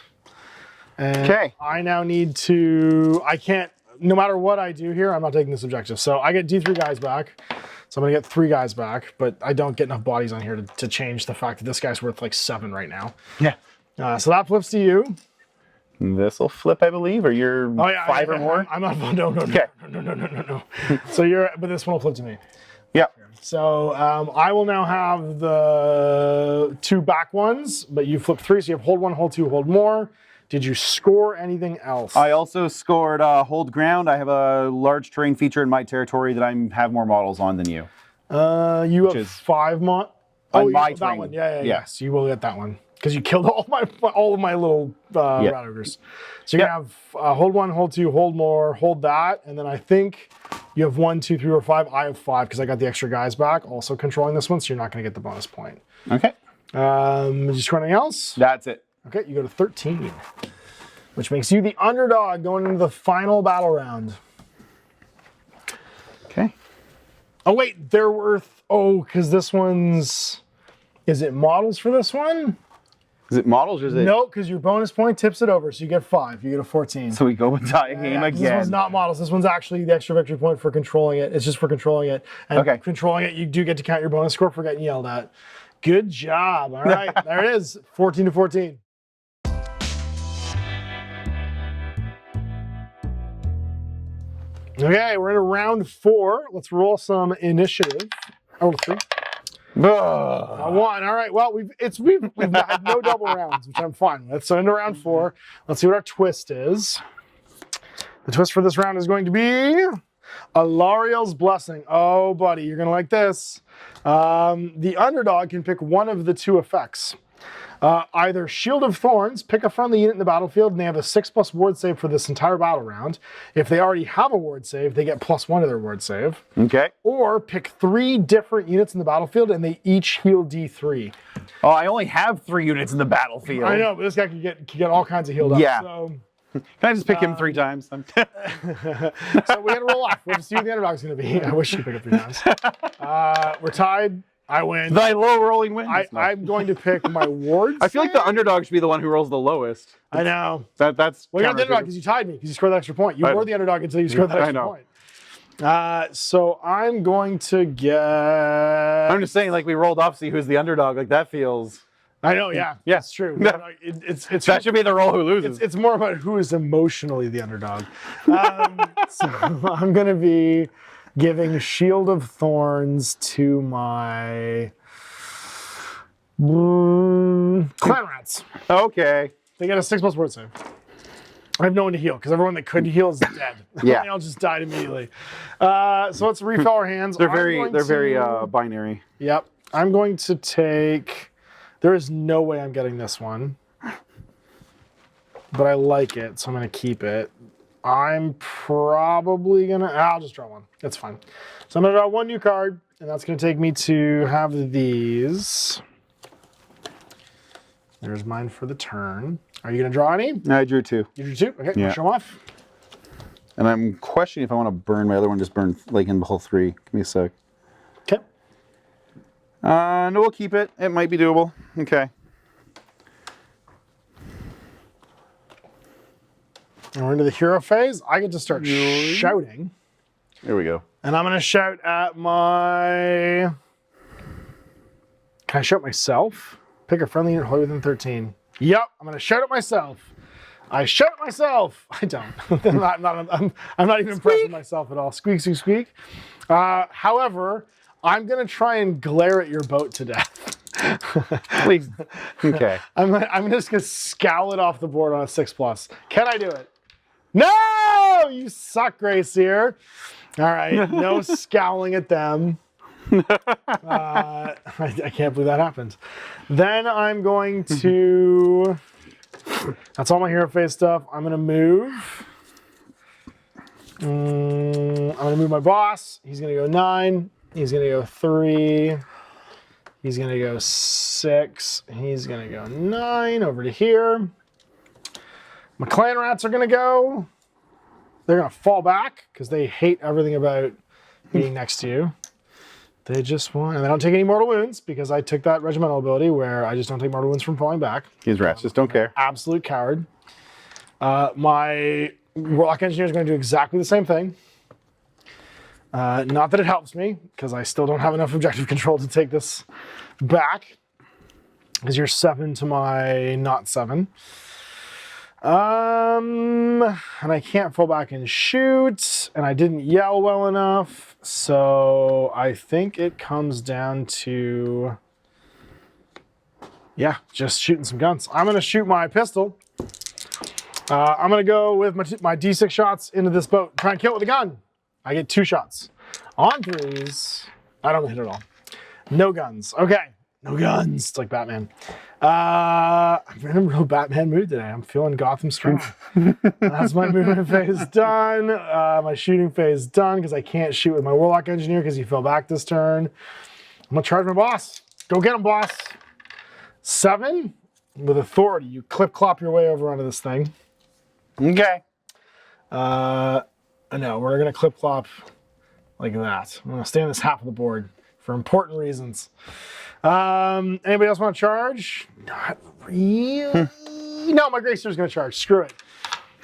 Speaker 1: And
Speaker 3: Okay.
Speaker 1: I now need to. I can't. No matter what I do here, I'm not taking this objective. So I get D3 guys back. So I'm gonna get 3 guys back, but I don't get enough bodies on here to change the fact that this guy's worth like 7 right now.
Speaker 3: Yeah.
Speaker 1: So that flips to you.
Speaker 3: This will flip, I believe, or you're 5 or more.
Speaker 1: I'm not. No.
Speaker 3: Okay.
Speaker 1: No. So but this one will flip to me.
Speaker 3: Yeah.
Speaker 1: So I will now have the 2 back ones, but you flip 3, so you have hold 1, hold 2, hold more. Did you score anything else?
Speaker 3: I also scored hold ground. I have a large terrain feature in my territory that I have more models on than you.
Speaker 1: You have 5
Speaker 3: on
Speaker 1: Oh,
Speaker 3: my
Speaker 1: that
Speaker 3: terrain.
Speaker 1: one. Yeah.
Speaker 3: Yes.
Speaker 1: So you will get that one because you killed all of my little rat ogres. So you're gonna have hold 1, hold 2, hold more, hold that, and then I think you have 1, 2, 3, or 5. I have 5 because I got the extra guys back, also controlling this one, so you're not gonna get the bonus point.
Speaker 3: Okay.
Speaker 1: Did you score anything else?
Speaker 3: That's it.
Speaker 1: Okay, you go to 13, which makes you the underdog going into the final battle round.
Speaker 3: Okay.
Speaker 1: Oh wait, they're worth. Oh, because this one's. Is it models for this one?
Speaker 3: Is it models or is it?
Speaker 1: No, because your bonus point tips it over, so you get 5. You get a 14.
Speaker 3: So we go and tie a game
Speaker 1: 'cause This
Speaker 3: again.
Speaker 1: one's not models. This one's actually the extra victory point for controlling it. It's just for controlling it. And
Speaker 3: Okay.
Speaker 1: controlling it, you do get to count your bonus score for getting yelled at. Good job. All right, there it is. 14 to 14. Okay, we're in round 4. Let's roll some initiative. I rolled 3.
Speaker 3: Ugh.
Speaker 1: 1. All right. Well, we've had no double rounds, which I'm fine with. So into round 4. Let's see what our twist is. The twist for this round is going to be Alariel's Blessing. Oh, buddy, you're gonna like this. The underdog can pick one of the 2 effects. Either Shield of Thorns, pick a friendly unit in the battlefield, and they have a 6+ ward save for this entire battle round. If they already have a ward save, they get +1 to their ward save.
Speaker 3: Okay.
Speaker 1: Or pick 3 different units in the battlefield, and they each heal D3.
Speaker 3: Oh, I only have 3 units in the battlefield.
Speaker 1: I know, but this guy can get all kinds of healed up.
Speaker 3: Yeah.
Speaker 1: So,
Speaker 3: Can I just pick him 3 times?
Speaker 1: so we gotta roll off. We'll see who the underdog's gonna be. I wish you could pick up 3 times. We're tied. I win.
Speaker 3: Thy low rolling wins. No.
Speaker 1: I'm going to pick my wards.
Speaker 3: I feel like the underdog should be the one who rolls the lowest.
Speaker 1: I know.
Speaker 3: That's
Speaker 1: Well, you're not the underdog because you tied me because you scored the extra point. You were the underdog until you scored the extra point. So I'm going to get.
Speaker 3: I'm just saying, like we rolled off, see who's the underdog. Like that feels.
Speaker 1: I know, yeah,
Speaker 3: Yeah.
Speaker 1: it's true. It's
Speaker 3: That should be the role who loses.
Speaker 1: it's more about who is emotionally the underdog. So I'm going to be giving Shield of Thorns to my clan rats.
Speaker 3: Okay.
Speaker 1: They get a 6+ word save. I have no one to heal because everyone that could heal is dead.
Speaker 3: Yeah.
Speaker 1: They all just died immediately. So let's refill our hands.
Speaker 3: They're very binary.
Speaker 1: Yep. I'm going to take There is no way I'm getting this one. But I like it, so I'm going to keep it. I'm probably going to... I'll just draw one. That's fine. So I'm going to draw one new card, and that's going to take me to have these. There's mine for the turn. Are you going to draw any?
Speaker 3: I drew 2.
Speaker 1: You drew 2? Okay,
Speaker 3: Yeah.
Speaker 1: I'll show them off.
Speaker 3: And I'm questioning if I want to burn my other one, just burn like in the whole 3. Give me a sec.
Speaker 1: Okay.
Speaker 3: No, we'll keep it. It might be doable. Okay.
Speaker 1: And we're into the hero phase. I get to start shouting.
Speaker 3: There we go.
Speaker 1: And I'm going to shout at my... Can I shout myself? Pick a friendly unit wholly within 13. Yep, I'm going to shout at myself. I shout at myself. I don't. I'm not even impressed with myself at all. Squeak, squeak, squeak. However, I'm going to try and glare at your boat to death.
Speaker 3: Please. Okay.
Speaker 1: I'm just going to scowl it off the board on a 6+. Can I do it? No! You suck, Gracier. All right, no scowling at them. I can't believe that happened. Then I'm going to... That's all my hero phase stuff. I'm going to move. I'm going to move my boss. He's going to go 9. He's going to go 3. He's going to go 6. He's going to go 9 over to here. My clan rats are going to go. They're going to fall back because they hate everything about being next to you. They just want, and they don't take any mortal wounds because I took that regimental ability where I just don't take mortal wounds from falling back.
Speaker 3: These rats just don't care.
Speaker 1: Absolute coward. My Warlock Engineer is going to do exactly the same thing. Not that it helps me because I still don't have enough objective control to take this back because you're 7 to my not 7. And I can't fall back and shoot, and I didn't yell well enough, so I think it comes down to, yeah, just shooting some guns. I'm going to shoot my pistol. I'm going to go with my D6 shots into this boat, try and kill it with a gun. I get 2 shots. On 3s, I don't hit at all. No guns. Okay, no guns. It's like Batman. I'm in a real Batman mood today. I'm feeling Gotham strong. That's my movement phase done. My shooting phase done because I can't shoot with my Warlock Engineer because he fell back this turn. I'm going to charge my boss. Go get him, boss. 7 with authority. You clip-clop your way over onto this thing.
Speaker 3: Okay.
Speaker 1: No, we're going to clip-clop like that. I'm going to stay on this half of the board for important reasons. Anybody else want to charge? Not really. No, my Gracier's going to charge. Screw it.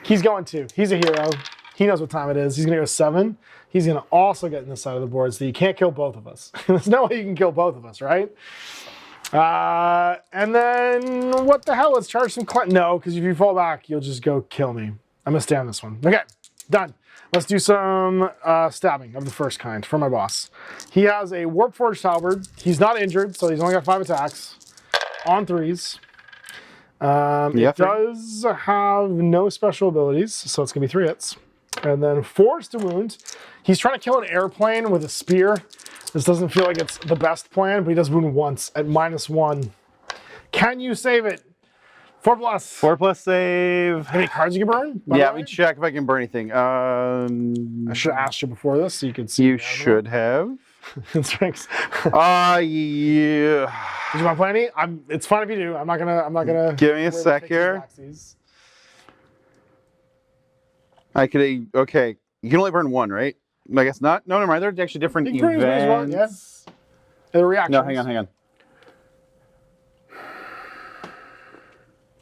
Speaker 1: He's going to. He's a hero. He knows what time it is. He's going to go 7. He's going to also get in this side of the board, so you can't kill both of us. There's no way you can kill both of us, right? And then, what the hell? Let's charge some... No, because if you fall back, you'll just go kill me. I'm going to stay on this one. Okay, done. Let's do some stabbing of the first kind for my boss. He has a Warp Forged Halberd. He's not injured, so he's only got 5 attacks on 3s. It does have no special abilities, so it's going to be 3 hits. And then Force to Wound. He's trying to kill an airplane with a spear. This doesn't feel like it's the best plan, but he does wound once at -1. Can you save it? 4+.
Speaker 3: 4+ save.
Speaker 1: How many cards you can burn?
Speaker 3: Yeah, let me check if I can burn anything.
Speaker 1: I should have asked you before this so you could see.
Speaker 3: You should have.
Speaker 1: Strengths.
Speaker 3: Yeah.
Speaker 1: Did you want to play any? It's fine if you do. I'm not gonna.
Speaker 3: Give me a sec here. I could. Okay, you can only burn 1, right? I guess not. No, never mind. They're actually different
Speaker 1: you can
Speaker 3: events.
Speaker 1: burn as many as well, yeah. The reactions.
Speaker 3: No, hang on.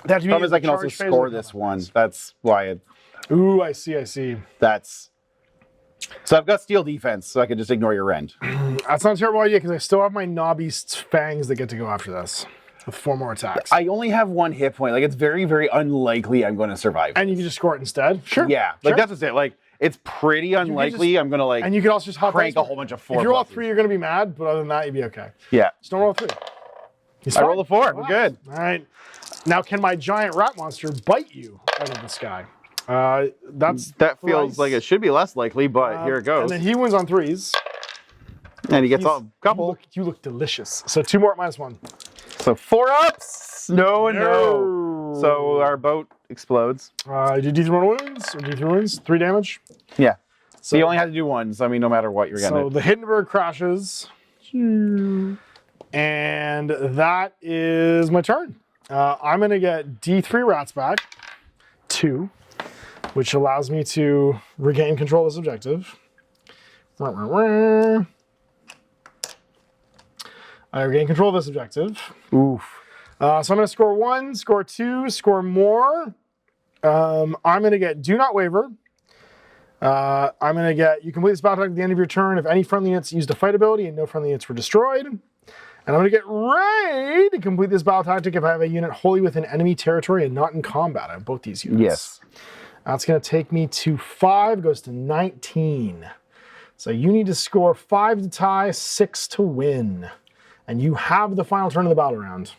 Speaker 1: The
Speaker 3: problem is I can also score this one. That's why
Speaker 1: Ooh, I see.
Speaker 3: That's... So I've got steel defense, so I can just ignore your rend.
Speaker 1: That's not a terrible idea, because I still have my knobby fangs that get to go after this. With 4 more attacks.
Speaker 3: I only have 1 hit point. Like, it's very, very unlikely I'm going to survive.
Speaker 1: And you can just score it instead? Sure.
Speaker 3: Yeah.
Speaker 1: Sure.
Speaker 3: Like, that's just it. Like, it's pretty unlikely I'm going to, like...
Speaker 1: And you can also just
Speaker 3: crank a whole bunch of 4.
Speaker 1: If you roll 3, you're going to be mad, but other than that, you'd be okay.
Speaker 3: Yeah.
Speaker 1: Just don't roll 3.
Speaker 3: I roll a 4. We're good.
Speaker 1: All right. Now, can my giant rat monster bite you out of the sky?
Speaker 3: That feels like it should be less likely, but here it goes.
Speaker 1: And then he wins on 3s.
Speaker 3: And he gets a couple.
Speaker 1: You look delicious. So 2 more at -1.
Speaker 3: So 4 ups. No and no. So our boat explodes.
Speaker 1: Do you D3 wounds or D3 wounds? 3 damage.
Speaker 3: Yeah.
Speaker 1: So
Speaker 3: you only have to do 1. So I mean, no matter what, you're getting
Speaker 1: So
Speaker 3: it.
Speaker 1: the Hindenburg crashes. And that is my turn. I'm going to get D3 rats back, 2, which allows me to regain control of this objective. I regain control of this objective.
Speaker 3: Oof.
Speaker 1: So I'm going to score 1, score 2, score more. I'm going to get Do Not Waver. I'm going to get, you complete this battle attack at the end of your turn if any friendly units used a fight ability and no friendly units were destroyed. And I'm going to get Ray to complete this battle tactic if I have a unit wholly within enemy territory and not in combat. I have both these units.
Speaker 3: Yes.
Speaker 1: That's going to take me to 5, goes to 19. So you need to score 5 to tie, 6 to win. And you have the final turn of the battle round.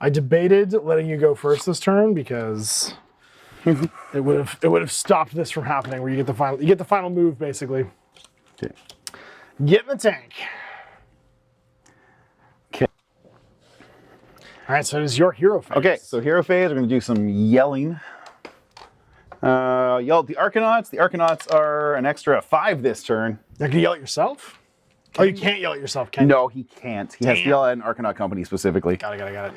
Speaker 1: I debated letting you go first this turn because it would have stopped this from happening where you get the final move basically.
Speaker 3: Okay.
Speaker 1: Get in the tank.
Speaker 3: Okay.
Speaker 1: All right, so it is your hero phase.
Speaker 3: Okay, so hero phase, we're going to do some yelling. Yell at the Arcanauts. The Arcanauts are an extra 5 this turn.
Speaker 1: Now, can you yell at yourself? Oh, you can't yell at yourself, can you?
Speaker 3: No, he can't. He has to yell at an Arcanaut company specifically.
Speaker 1: Got it.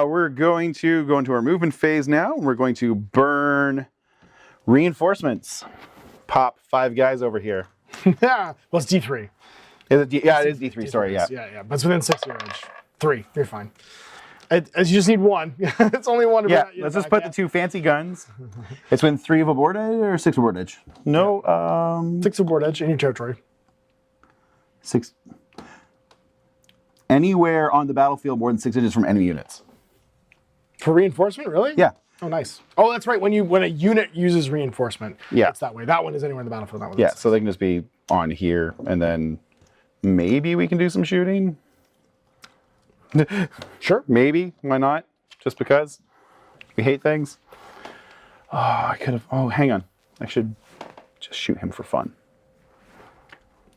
Speaker 3: We're going to go into our movement phase now. We're going to burn reinforcements. Pop 5 guys over here.
Speaker 1: Yeah, well, it's D3.
Speaker 3: Is it yeah, it is D3. Sorry, yeah.
Speaker 1: Yeah, but it's within 6 your range. 3, you're fine. As you just need 1. It's only 1 to
Speaker 3: Yeah,
Speaker 1: bring out
Speaker 3: let's just put the 2 fancy guns. It's when 3 of a board edge or 6 of a board edge? No,
Speaker 1: 6 of board edge in your territory.
Speaker 3: 6. Anywhere on the battlefield more than 6 inches from enemy units.
Speaker 1: For reinforcement, really?
Speaker 3: Yeah.
Speaker 1: Oh, nice. Oh, that's right. When a unit uses reinforcement,
Speaker 3: Yeah.
Speaker 1: it's that way. That one is anywhere in the battlefield. That one
Speaker 3: Yeah,
Speaker 1: is.
Speaker 3: so they can just be on here, and then maybe we can do some shooting.
Speaker 1: Sure.
Speaker 3: Maybe. Why not? Just because we hate things. Oh, I could have. Oh, hang on. I should just shoot him for fun.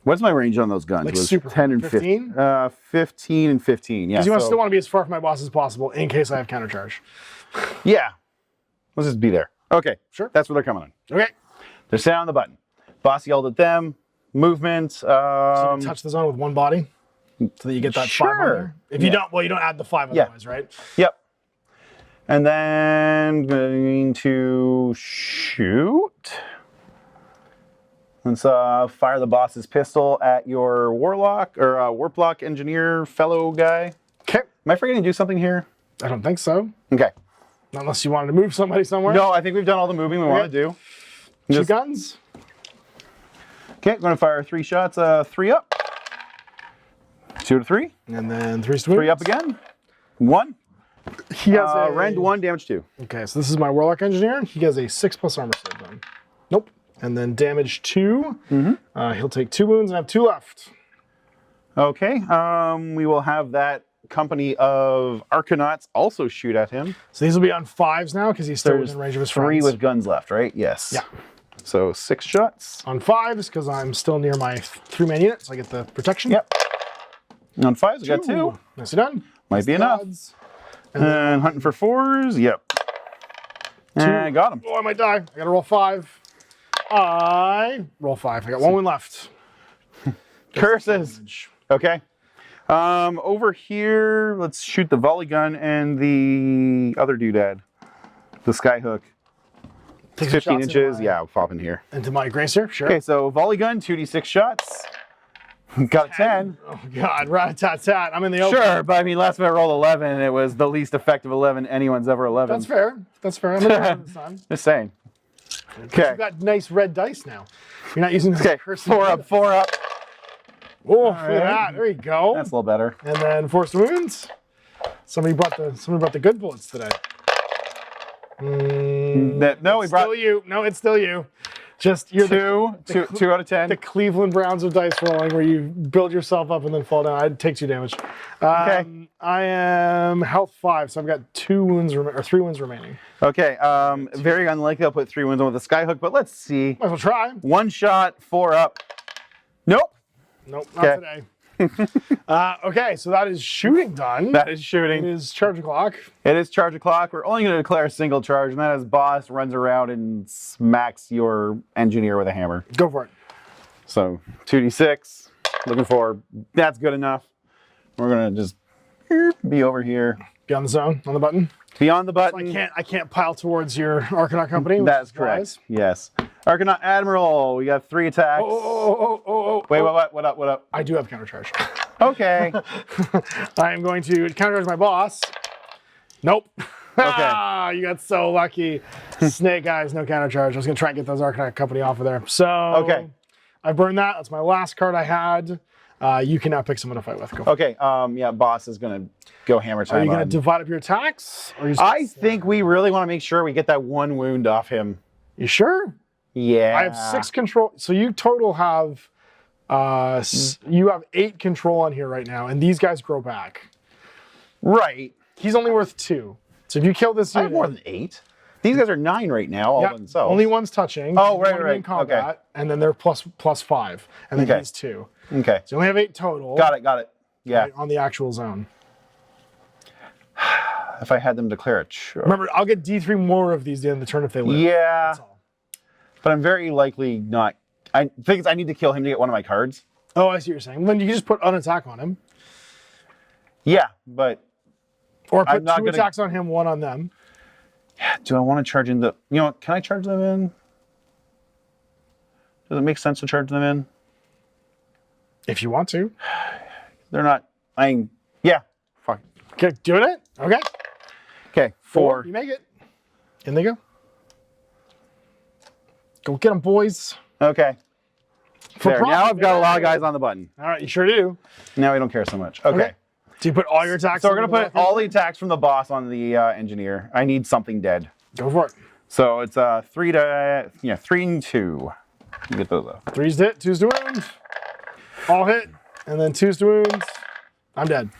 Speaker 3: What's my range on those guns?
Speaker 1: Like
Speaker 3: It was
Speaker 1: super
Speaker 3: 10 and
Speaker 1: 15?
Speaker 3: 15. 15 and 15. Yeah.
Speaker 1: Because you
Speaker 3: so-
Speaker 1: still want to be as far from my boss as possible in case I have countercharge.
Speaker 3: Yeah. Let's just be there. Okay.
Speaker 1: Sure.
Speaker 3: That's where they're coming on.
Speaker 1: Okay.
Speaker 3: They're sitting on the button. Boss yelled at them. Movement.
Speaker 1: So you can touch the zone with 1 body so that you get that 5 on
Speaker 3: Sure.
Speaker 1: there. If you don't, well, you don't add the 5
Speaker 3: Yeah.
Speaker 1: otherwise, right?
Speaker 3: Yep. And then going to shoot. Let's fire the boss's pistol at your warlock or warplock engineer fellow guy.
Speaker 1: Okay.
Speaker 3: Am I forgetting to do something here?
Speaker 1: I don't think so.
Speaker 3: Okay.
Speaker 1: Not unless you wanted to move somebody somewhere.
Speaker 3: No, I think we've done all the moving we want to do.
Speaker 1: 2 guns.
Speaker 3: Okay, going to fire 3 shots. 3 up. 2 to 3.
Speaker 1: And then 3 to
Speaker 3: 3 up again. 1.
Speaker 1: He has a
Speaker 3: Rend 1, damage 2.
Speaker 1: Okay, so this is my warlock engineer. He has a 6+ armor save then. Nope. And then damage 2. He'll take 2 wounds and have 2 left.
Speaker 3: Okay. We will have that company of Arcanauts also shoot at him.
Speaker 1: So these will be on 5s now because he's still
Speaker 3: There's
Speaker 1: within range of his
Speaker 3: 3
Speaker 1: friends.
Speaker 3: with guns left, right? Yes.
Speaker 1: Yeah.
Speaker 3: So 6 shots.
Speaker 1: On 5s because I'm still near my 3-man unit, so I get the protection.
Speaker 3: Yep. And on 5s, we got 2.
Speaker 1: Nicely done.
Speaker 3: Might be enough.
Speaker 1: Odds.
Speaker 3: And hunting for 4s. Yep. And I got him.
Speaker 1: Oh, I might die. I gotta roll 5. I roll 5. I got 1 win left.
Speaker 3: Curses. Okay. Over here, let's shoot the volley gun and the other doodad. The skyhook.
Speaker 1: Take some
Speaker 3: 15
Speaker 1: shots
Speaker 3: inches.
Speaker 1: into my-
Speaker 3: Yeah, I'll pop in here.
Speaker 1: Into my Gracer, sure.
Speaker 3: Okay, so volley gun, 2d6 shots. Got a 10.
Speaker 1: Oh, God. Rat-tat-tat. I'm in the open.
Speaker 3: Sure, but I mean, last time I rolled 11, and it was the least effective 11 anyone's ever 11.
Speaker 1: That's fair. That's fair. I'm gonna this time.
Speaker 3: Just saying. Okay.
Speaker 1: You've got nice red dice now. You're not using this
Speaker 3: Okay,
Speaker 1: cursed
Speaker 3: 4 up, 4 up.
Speaker 1: Oh, look at
Speaker 3: right.
Speaker 1: that. There you go.
Speaker 3: That's a little better.
Speaker 1: And then forced wounds. Somebody brought the good bullets today.
Speaker 3: No, we brought
Speaker 1: Still you. No, it's still you. Just you're the
Speaker 3: 2 out of 10.
Speaker 1: Cleveland Browns of dice rolling, where you build yourself up and then fall down. I'd take 2 damage.
Speaker 3: Okay.
Speaker 1: I am health 5, so I've got 2 wounds or 3 wounds remaining.
Speaker 3: Okay, very unlikely I'll put 3 wounds on with a skyhook, but let's see.
Speaker 1: Might as well try.
Speaker 3: 1 shot, 4 up. Nope.
Speaker 1: Nope, not
Speaker 3: Okay.
Speaker 1: today. Okay, so that is shooting done.
Speaker 3: That is
Speaker 1: It
Speaker 3: shooting.
Speaker 1: is charge o'clock.
Speaker 3: It is charge o'clock. We're only going to declare a single charge, and that is boss runs around and smacks your engineer with a hammer.
Speaker 1: Go for it.
Speaker 3: So 2d6, looking for, that's good enough. We're going to just be over here.
Speaker 1: Be on the zone, on the button.
Speaker 3: Beyond the button.
Speaker 1: I can't pile towards your Arcanaut company. which
Speaker 3: That's
Speaker 1: is
Speaker 3: correct.
Speaker 1: wise.
Speaker 3: Yes. Arcanaut Admiral, we got 3 attacks. Wait, what up?
Speaker 1: I do have countercharge.
Speaker 3: Okay.
Speaker 1: I am going to countercharge my boss. Nope.
Speaker 3: Okay.
Speaker 1: You got so lucky. Snake Eyes, no countercharge. I was going to try and get those Arcanaut company off of there. So
Speaker 3: Okay.
Speaker 1: I burned that. That's my last card I had. You can now pick someone to fight with. Go.
Speaker 3: Okay, yeah, boss is going to go hammer time
Speaker 1: Are you going to
Speaker 3: on.
Speaker 1: divide up your attacks? Or
Speaker 3: I think we really want to make sure we get that 1 wound off him.
Speaker 1: You sure?
Speaker 3: Yeah.
Speaker 1: I have 6 control. So you total have you have 8 control on here right now, and these guys grow back.
Speaker 3: Right.
Speaker 1: He's only worth 2. So if you kill this
Speaker 3: I
Speaker 1: unit,
Speaker 3: have more than 8. These guys are 9 right now, all
Speaker 1: yeah,
Speaker 3: by themselves.
Speaker 1: only one's touching.
Speaker 3: Oh,
Speaker 1: one
Speaker 3: right.
Speaker 1: in combat,
Speaker 3: Okay.
Speaker 1: and then they're plus 5, and then
Speaker 3: Okay.
Speaker 1: he's 2.
Speaker 3: Okay.
Speaker 1: So you only have 8 total.
Speaker 3: Got it. Yeah.
Speaker 1: Right, on the actual zone.
Speaker 3: If I had them declare it, sure.
Speaker 1: Remember, I'll get D3 more of these in the turn if they live.
Speaker 3: Yeah.
Speaker 1: That's all.
Speaker 3: But I'm very likely not. I think I need to kill him to get one of my cards.
Speaker 1: Oh, I see what you're saying. Well, then you can just put an attack on him,
Speaker 3: Yeah, but
Speaker 1: or
Speaker 3: I'm
Speaker 1: put
Speaker 3: not
Speaker 1: 2
Speaker 3: gonna-
Speaker 1: attacks on him, 1 on them.
Speaker 3: do I want to charge in the... You know what? Can I charge them in? Does it make sense to charge them in?
Speaker 1: If you want to.
Speaker 3: They're not... Yeah. Fuck.
Speaker 1: Okay, doing it? Okay.
Speaker 3: Okay, 4.
Speaker 1: You make it. In they go. Go get them, boys.
Speaker 3: Okay.
Speaker 1: For
Speaker 3: There. Now
Speaker 1: profit,
Speaker 3: I've got a lot of
Speaker 1: baby.
Speaker 3: guys on the button.
Speaker 1: All right, you sure do.
Speaker 3: Now we don't care so much. Okay.
Speaker 1: Do you put all your attacks?
Speaker 3: So we're
Speaker 1: on
Speaker 3: going to
Speaker 1: the
Speaker 3: put all the attacks from the boss on the engineer. I need something dead.
Speaker 1: Go for it.
Speaker 3: So it's 3 and 2. You get those up.
Speaker 1: 3's to hit, 2's to wound. All hit, and then 2's to wound. I'm dead.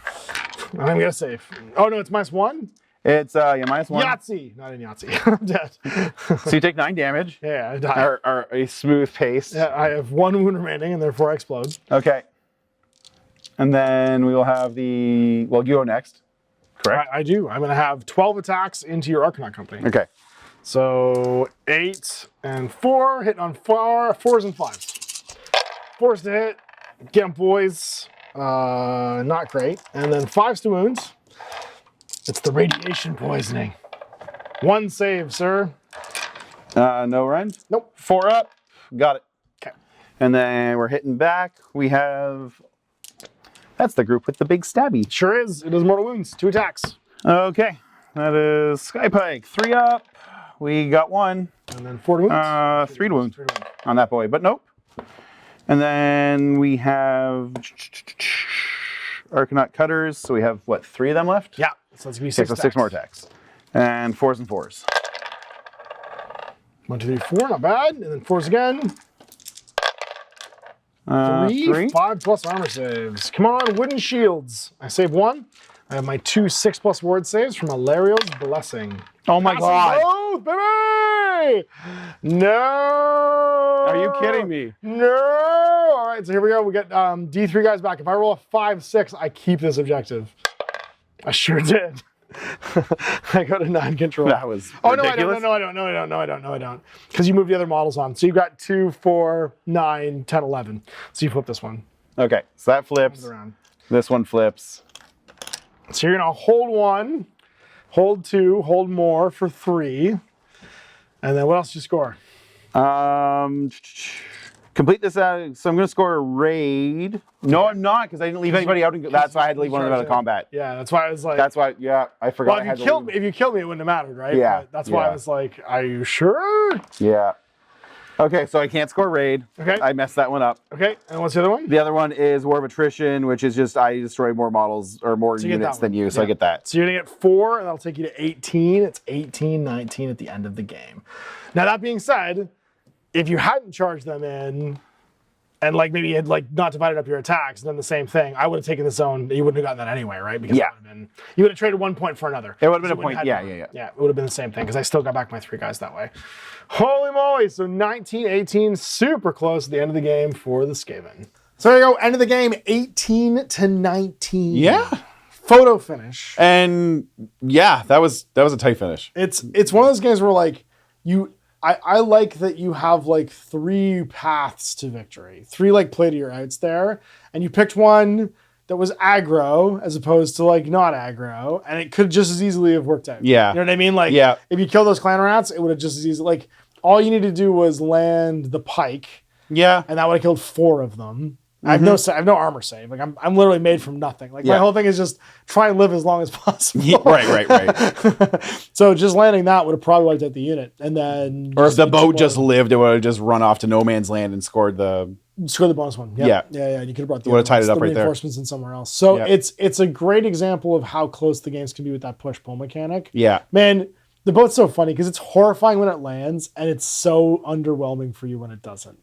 Speaker 1: I'm gonna save. Oh no, it's -1.
Speaker 3: It's -1.
Speaker 1: Yahtzee, not in Yahtzee. I'm dead.
Speaker 3: So you take 9 damage.
Speaker 1: Yeah, I die.
Speaker 3: Or a smooth pace.
Speaker 1: Yeah, I have 1 wound remaining, and therefore I explode.
Speaker 3: Okay. And then we will have the... Well, you go next. Correct?
Speaker 1: I do. I'm gonna have 12 attacks into your Arcanaut company.
Speaker 3: Okay.
Speaker 1: So 8 and 4, hitting on 4s and 5s. 4s to hit, get them, boys. Not great. And then 5s to wounds. It's the radiation poisoning. 1 save, sir.
Speaker 3: No run?
Speaker 1: Nope.
Speaker 3: 4 up. Got it.
Speaker 1: Okay.
Speaker 3: And then we're hitting back. We have... That's the group with the big stabby.
Speaker 1: Sure is. It does mortal wounds. 2 attacks.
Speaker 3: Okay. That is Skypike. 3 up. We got 1.
Speaker 1: And then 4 to wounds.
Speaker 3: 3 to wound
Speaker 1: 3 to wound.
Speaker 3: on that boy, but nope. And then we have Arcanaut Cutters. So we have, what, 3 of them left?
Speaker 1: Yeah. So let's be
Speaker 3: Okay,
Speaker 1: 6
Speaker 3: so 6 more attacks. And 4s and 4s.
Speaker 1: 1, 2, 3, 4. Not bad. And then 4s again. 3. 5 plus armor saves. Come on, wooden shields. I save 1. I have my 2 6+ ward saves from Alariel's Blessing.
Speaker 3: Oh my god.
Speaker 1: Both, baby! No!
Speaker 3: Are you kidding me?
Speaker 1: No! All right, so here we go. We got D3 guys back. If I roll a 5, 6, I keep this objective. I sure did. I go to 9 control.
Speaker 3: That was
Speaker 1: Oh, no,
Speaker 3: ridiculous.
Speaker 1: I don't. Because you moved the other models on. So you've got 2, 4, 9, 10, 11. So you flip this one.
Speaker 3: Okay, so that flips.
Speaker 1: Around.
Speaker 3: This one flips.
Speaker 1: So you're going to hold 1, hold 2, hold more for 3. And then what else did you score?
Speaker 3: Complete this out. So I'm going to score a raid. No, I'm not, because I didn't leave anybody out. That's why I had to leave one of them out of combat.
Speaker 1: Yeah, that's why I was like...
Speaker 3: That's why, yeah, I forgot.
Speaker 1: Well,
Speaker 3: I had
Speaker 1: if
Speaker 3: to
Speaker 1: you killed me, it wouldn't have mattered, right?
Speaker 3: Yeah,
Speaker 1: But that's why I
Speaker 3: yeah.
Speaker 1: was like, are you sure?
Speaker 3: Yeah. Okay, so I can't score raid.
Speaker 1: Okay.
Speaker 3: I messed that one up.
Speaker 1: Okay, and what's the other one?
Speaker 3: The other one is War of Attrition, which is just I destroy more models or more
Speaker 1: So you get
Speaker 3: units
Speaker 1: that
Speaker 3: than
Speaker 1: one.
Speaker 3: you, so I
Speaker 1: Yeah.
Speaker 3: get that.
Speaker 1: So you're gonna get 4, and that'll take you to 18. It's 18, 19 at the end of the game. Now that being said, if you hadn't charged them in, and like maybe you had like not divided up your attacks, and then the same thing, I would have taken the zone. You wouldn't have gotten that anyway, right? Because
Speaker 3: Yeah.
Speaker 1: it would have been, you would have traded 1 point for another.
Speaker 3: It would have been
Speaker 1: So
Speaker 3: a
Speaker 1: you
Speaker 3: point.
Speaker 1: wouldn't
Speaker 3: Yeah,
Speaker 1: have had
Speaker 3: yeah,
Speaker 1: to-
Speaker 3: yeah.
Speaker 1: Yeah, it would have been the same thing because I still got back my 3 guys that way. Holy moly! So 19, 18, super close at the end of the game for the Skaven. So there you go. End of the game, 18-19.
Speaker 2: Yeah.
Speaker 1: Photo finish.
Speaker 2: And yeah, that was a tight finish.
Speaker 1: It's one of those games where like I like that you have like 3 paths to victory, 3 like play to your outs there, and you picked one that was aggro as opposed to like not aggro, and it could just as easily have worked out.
Speaker 2: Yeah.
Speaker 1: You know what I mean? Like
Speaker 2: Yeah.
Speaker 1: if you kill those clan rats, it would have just as easily like all you need to do was land the pike,
Speaker 2: Yeah.
Speaker 1: and that would have killed 4 of them. I have no armor save. Like I'm literally made from nothing. Like my
Speaker 2: Yeah.
Speaker 1: whole thing is just try and live as long as possible.
Speaker 2: Yeah, right.
Speaker 1: So just landing that would have probably wiped out the unit, and then
Speaker 2: Or if the boat
Speaker 1: more.
Speaker 2: just lived, it would have just run off to no man's land and scored the.
Speaker 1: Score the bonus one.
Speaker 2: Yeah.
Speaker 1: Yeah. And you could have brought the
Speaker 2: Would have
Speaker 1: other
Speaker 2: tied it
Speaker 1: ones,
Speaker 2: up
Speaker 1: the
Speaker 2: right there.
Speaker 1: reinforcements in somewhere else. So
Speaker 2: Yeah.
Speaker 1: it's a great example of how close the games can be with that push pull mechanic.
Speaker 2: Yeah.
Speaker 1: Man, the boat's so funny because it's horrifying when it lands, and it's so underwhelming for you when it doesn't.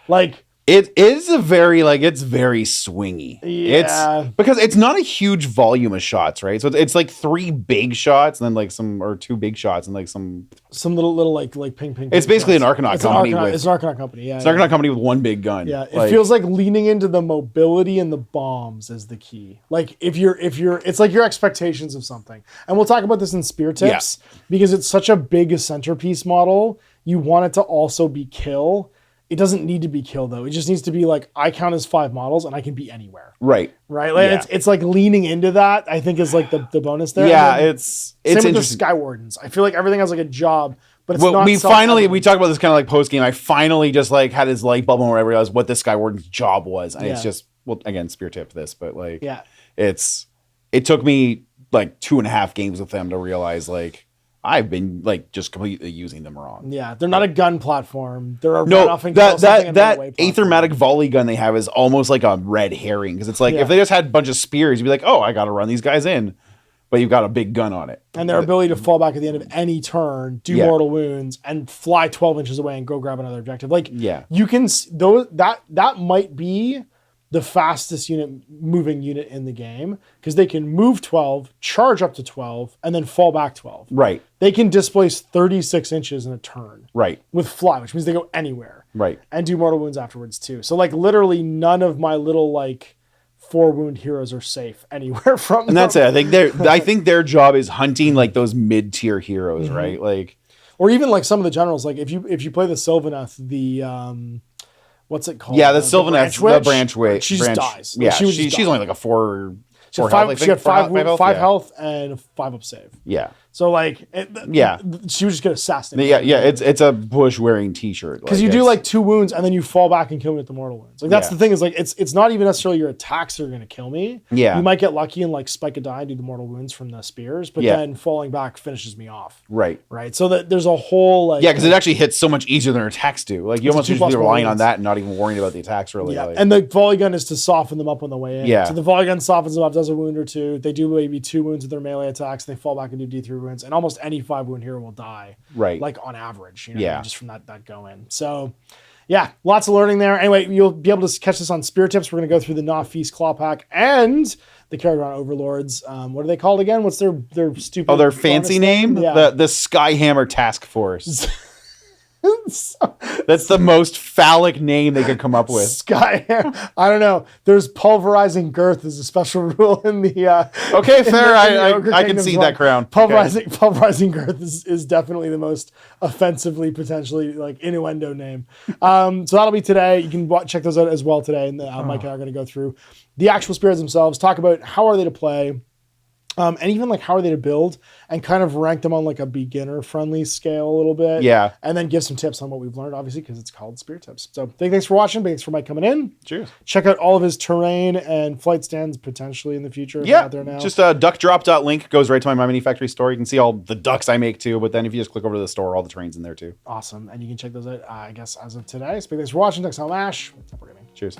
Speaker 1: Like.
Speaker 2: It is it's very swingy.
Speaker 1: Yeah.
Speaker 2: It's because it's not a huge volume of shots, right? So it's like 3 big shots and then like 2 big shots and like some
Speaker 1: little like ping.
Speaker 2: It's basically an
Speaker 1: shots.
Speaker 2: Arcanaut
Speaker 1: It's
Speaker 2: company.
Speaker 1: It's an Arcanaut company. Yeah.
Speaker 2: It's an Arcanaut company with 1 big gun.
Speaker 1: Yeah, it
Speaker 2: Like,
Speaker 1: feels like leaning into the mobility and the bombs is the key. Like if you're, it's like your expectations of something. And we'll talk about this in Spear Tips because it's such a big centerpiece model. You want it to also be kill. It doesn't need to be kill though. It just needs to be like I count as 5 models and I can be anywhere.
Speaker 2: right.
Speaker 1: Right? Like
Speaker 2: Yeah.
Speaker 1: it's like leaning into that. I think is like the bonus there.
Speaker 2: Yeah,
Speaker 1: And then
Speaker 2: it's
Speaker 1: same with the
Speaker 2: interesting.
Speaker 1: Sky Wardens. I feel like everything has like a job, but it's
Speaker 2: Well,
Speaker 1: not.
Speaker 2: we
Speaker 1: self-evident.
Speaker 2: talked about this kind of like post game. I finally just like had his light bulb where I realized what this Sky Warden's job was, and it's
Speaker 1: Yeah.
Speaker 2: just again spear tip this, but like
Speaker 1: Yeah.
Speaker 2: it took me like 2.5 games with them to realize like I've been like just completely using them wrong.
Speaker 1: Yeah, they're not a gun platform. They're a
Speaker 2: No,
Speaker 1: run off and kill something and run
Speaker 2: that
Speaker 1: away platform.
Speaker 2: aethermatic volley gun they have is almost like a red herring because it's like
Speaker 1: Yeah.
Speaker 2: if they just had a bunch of spears, you'd be like, oh, I got to run these guys in, but you've got a big gun on it.
Speaker 1: And their ability to fall back at the end of any turn, do
Speaker 2: Yeah.
Speaker 1: mortal wounds, and fly 12 inches away and go grab another objective. Like,
Speaker 2: Yeah.
Speaker 1: you can that might be the fastest moving unit in the game because they can move 12, charge up to 12, and then fall back 12.
Speaker 2: Right,
Speaker 1: They can displace 36 inches in a turn
Speaker 2: right,
Speaker 1: with fly, which means they go anywhere.
Speaker 2: right.
Speaker 1: And do mortal wounds afterwards too. So like literally none of my little like 4 wound heroes are safe anywhere from
Speaker 2: And
Speaker 1: them.
Speaker 2: that's it. I think their job is hunting like those mid-tier heroes,
Speaker 1: Mm-hmm.
Speaker 2: right? Like
Speaker 1: Or even like some of the generals, like if you play the Sylvaneth, the what's it called?
Speaker 2: yeah, the Sylvaneth, the branch witch.
Speaker 1: She just dies. Like,
Speaker 2: Yeah,
Speaker 1: she would just
Speaker 2: she's
Speaker 1: die.
Speaker 2: only like a 4
Speaker 1: She had
Speaker 2: health, I
Speaker 1: she
Speaker 2: think.
Speaker 1: had 5
Speaker 2: Yeah.
Speaker 1: health and 5 up save.
Speaker 2: Yeah.
Speaker 1: So like,
Speaker 2: Yeah.
Speaker 1: she would just get assassinated.
Speaker 2: Yeah, it's a bush wearing t-shirt.
Speaker 1: Because you do like 2 wounds and then you fall back and kill me with the mortal wounds. Like that's
Speaker 2: Yeah.
Speaker 1: the thing is like it's not even necessarily your attacks that are going to kill me.
Speaker 2: Yeah.
Speaker 1: You might get lucky and like spike a die and do the mortal wounds from the spears, but
Speaker 2: Yeah.
Speaker 1: then falling back finishes me off.
Speaker 2: right.
Speaker 1: Right. So that there's a whole like
Speaker 2: Yeah, because it actually hits so much easier than her attacks do. Like you
Speaker 1: It's a
Speaker 2: almost
Speaker 1: 2+
Speaker 2: usually relying on
Speaker 1: wounds.
Speaker 2: that and not even worrying about the attacks really.
Speaker 1: Yeah,
Speaker 2: Like,
Speaker 1: and the volley gun is to soften them up on the way in.
Speaker 2: Yeah.
Speaker 1: So the volley gun softens them up, does a wound or 2. They do maybe 2 wounds with their melee attacks. They fall back and do D3 wounds, and almost any 5 wound hero will die.
Speaker 2: Right.
Speaker 1: Like on average,
Speaker 2: Yeah.
Speaker 1: just from that go in. So, yeah, lots of learning there. Anyway, you'll be able to catch this on Spear Tips. We're going to go through the Not Feast Claw Pack and the Kharadron Overlords. What are they called again? What's their stupid?
Speaker 2: their fancy
Speaker 1: bonus
Speaker 2: name?
Speaker 1: Yeah.
Speaker 2: The Skyhammer Task Force.
Speaker 1: So-
Speaker 2: That's the most phallic name they could come up with.
Speaker 1: Sky, I don't know. There's pulverizing girth is a special rule in the.
Speaker 2: Okay,
Speaker 1: in
Speaker 2: fair.
Speaker 1: the Ogre
Speaker 2: I can
Speaker 1: Kingdoms
Speaker 2: see
Speaker 1: one.
Speaker 2: that crown.
Speaker 1: Pulverizing girth is definitely the most offensively, potentially like innuendo name. So that'll be today. You can check those out as well today. And Mike and I are going to go through the actual spirits themselves, talk about how are they to play. And even like how are they to build and kind of rank them on like a beginner friendly scale a little bit.
Speaker 2: Yeah.
Speaker 1: And then give some tips on what we've learned, obviously, because it's called Spear Tips. So thanks for watching. Thanks for Mike coming in.
Speaker 2: Cheers.
Speaker 1: Check out all of his terrain and flight stands potentially in the future.
Speaker 2: Yeah,
Speaker 1: Out there now.
Speaker 2: just duckdrop.link goes right to my Mini Factory store. You can see all the ducks I make too, but then if you just click over to the store, all the terrain's in there too.
Speaker 1: Awesome. And you can check those out, I guess, as of today. So thanks for watching. Next time, Ash. What's up, we're gaming.
Speaker 2: Cheers.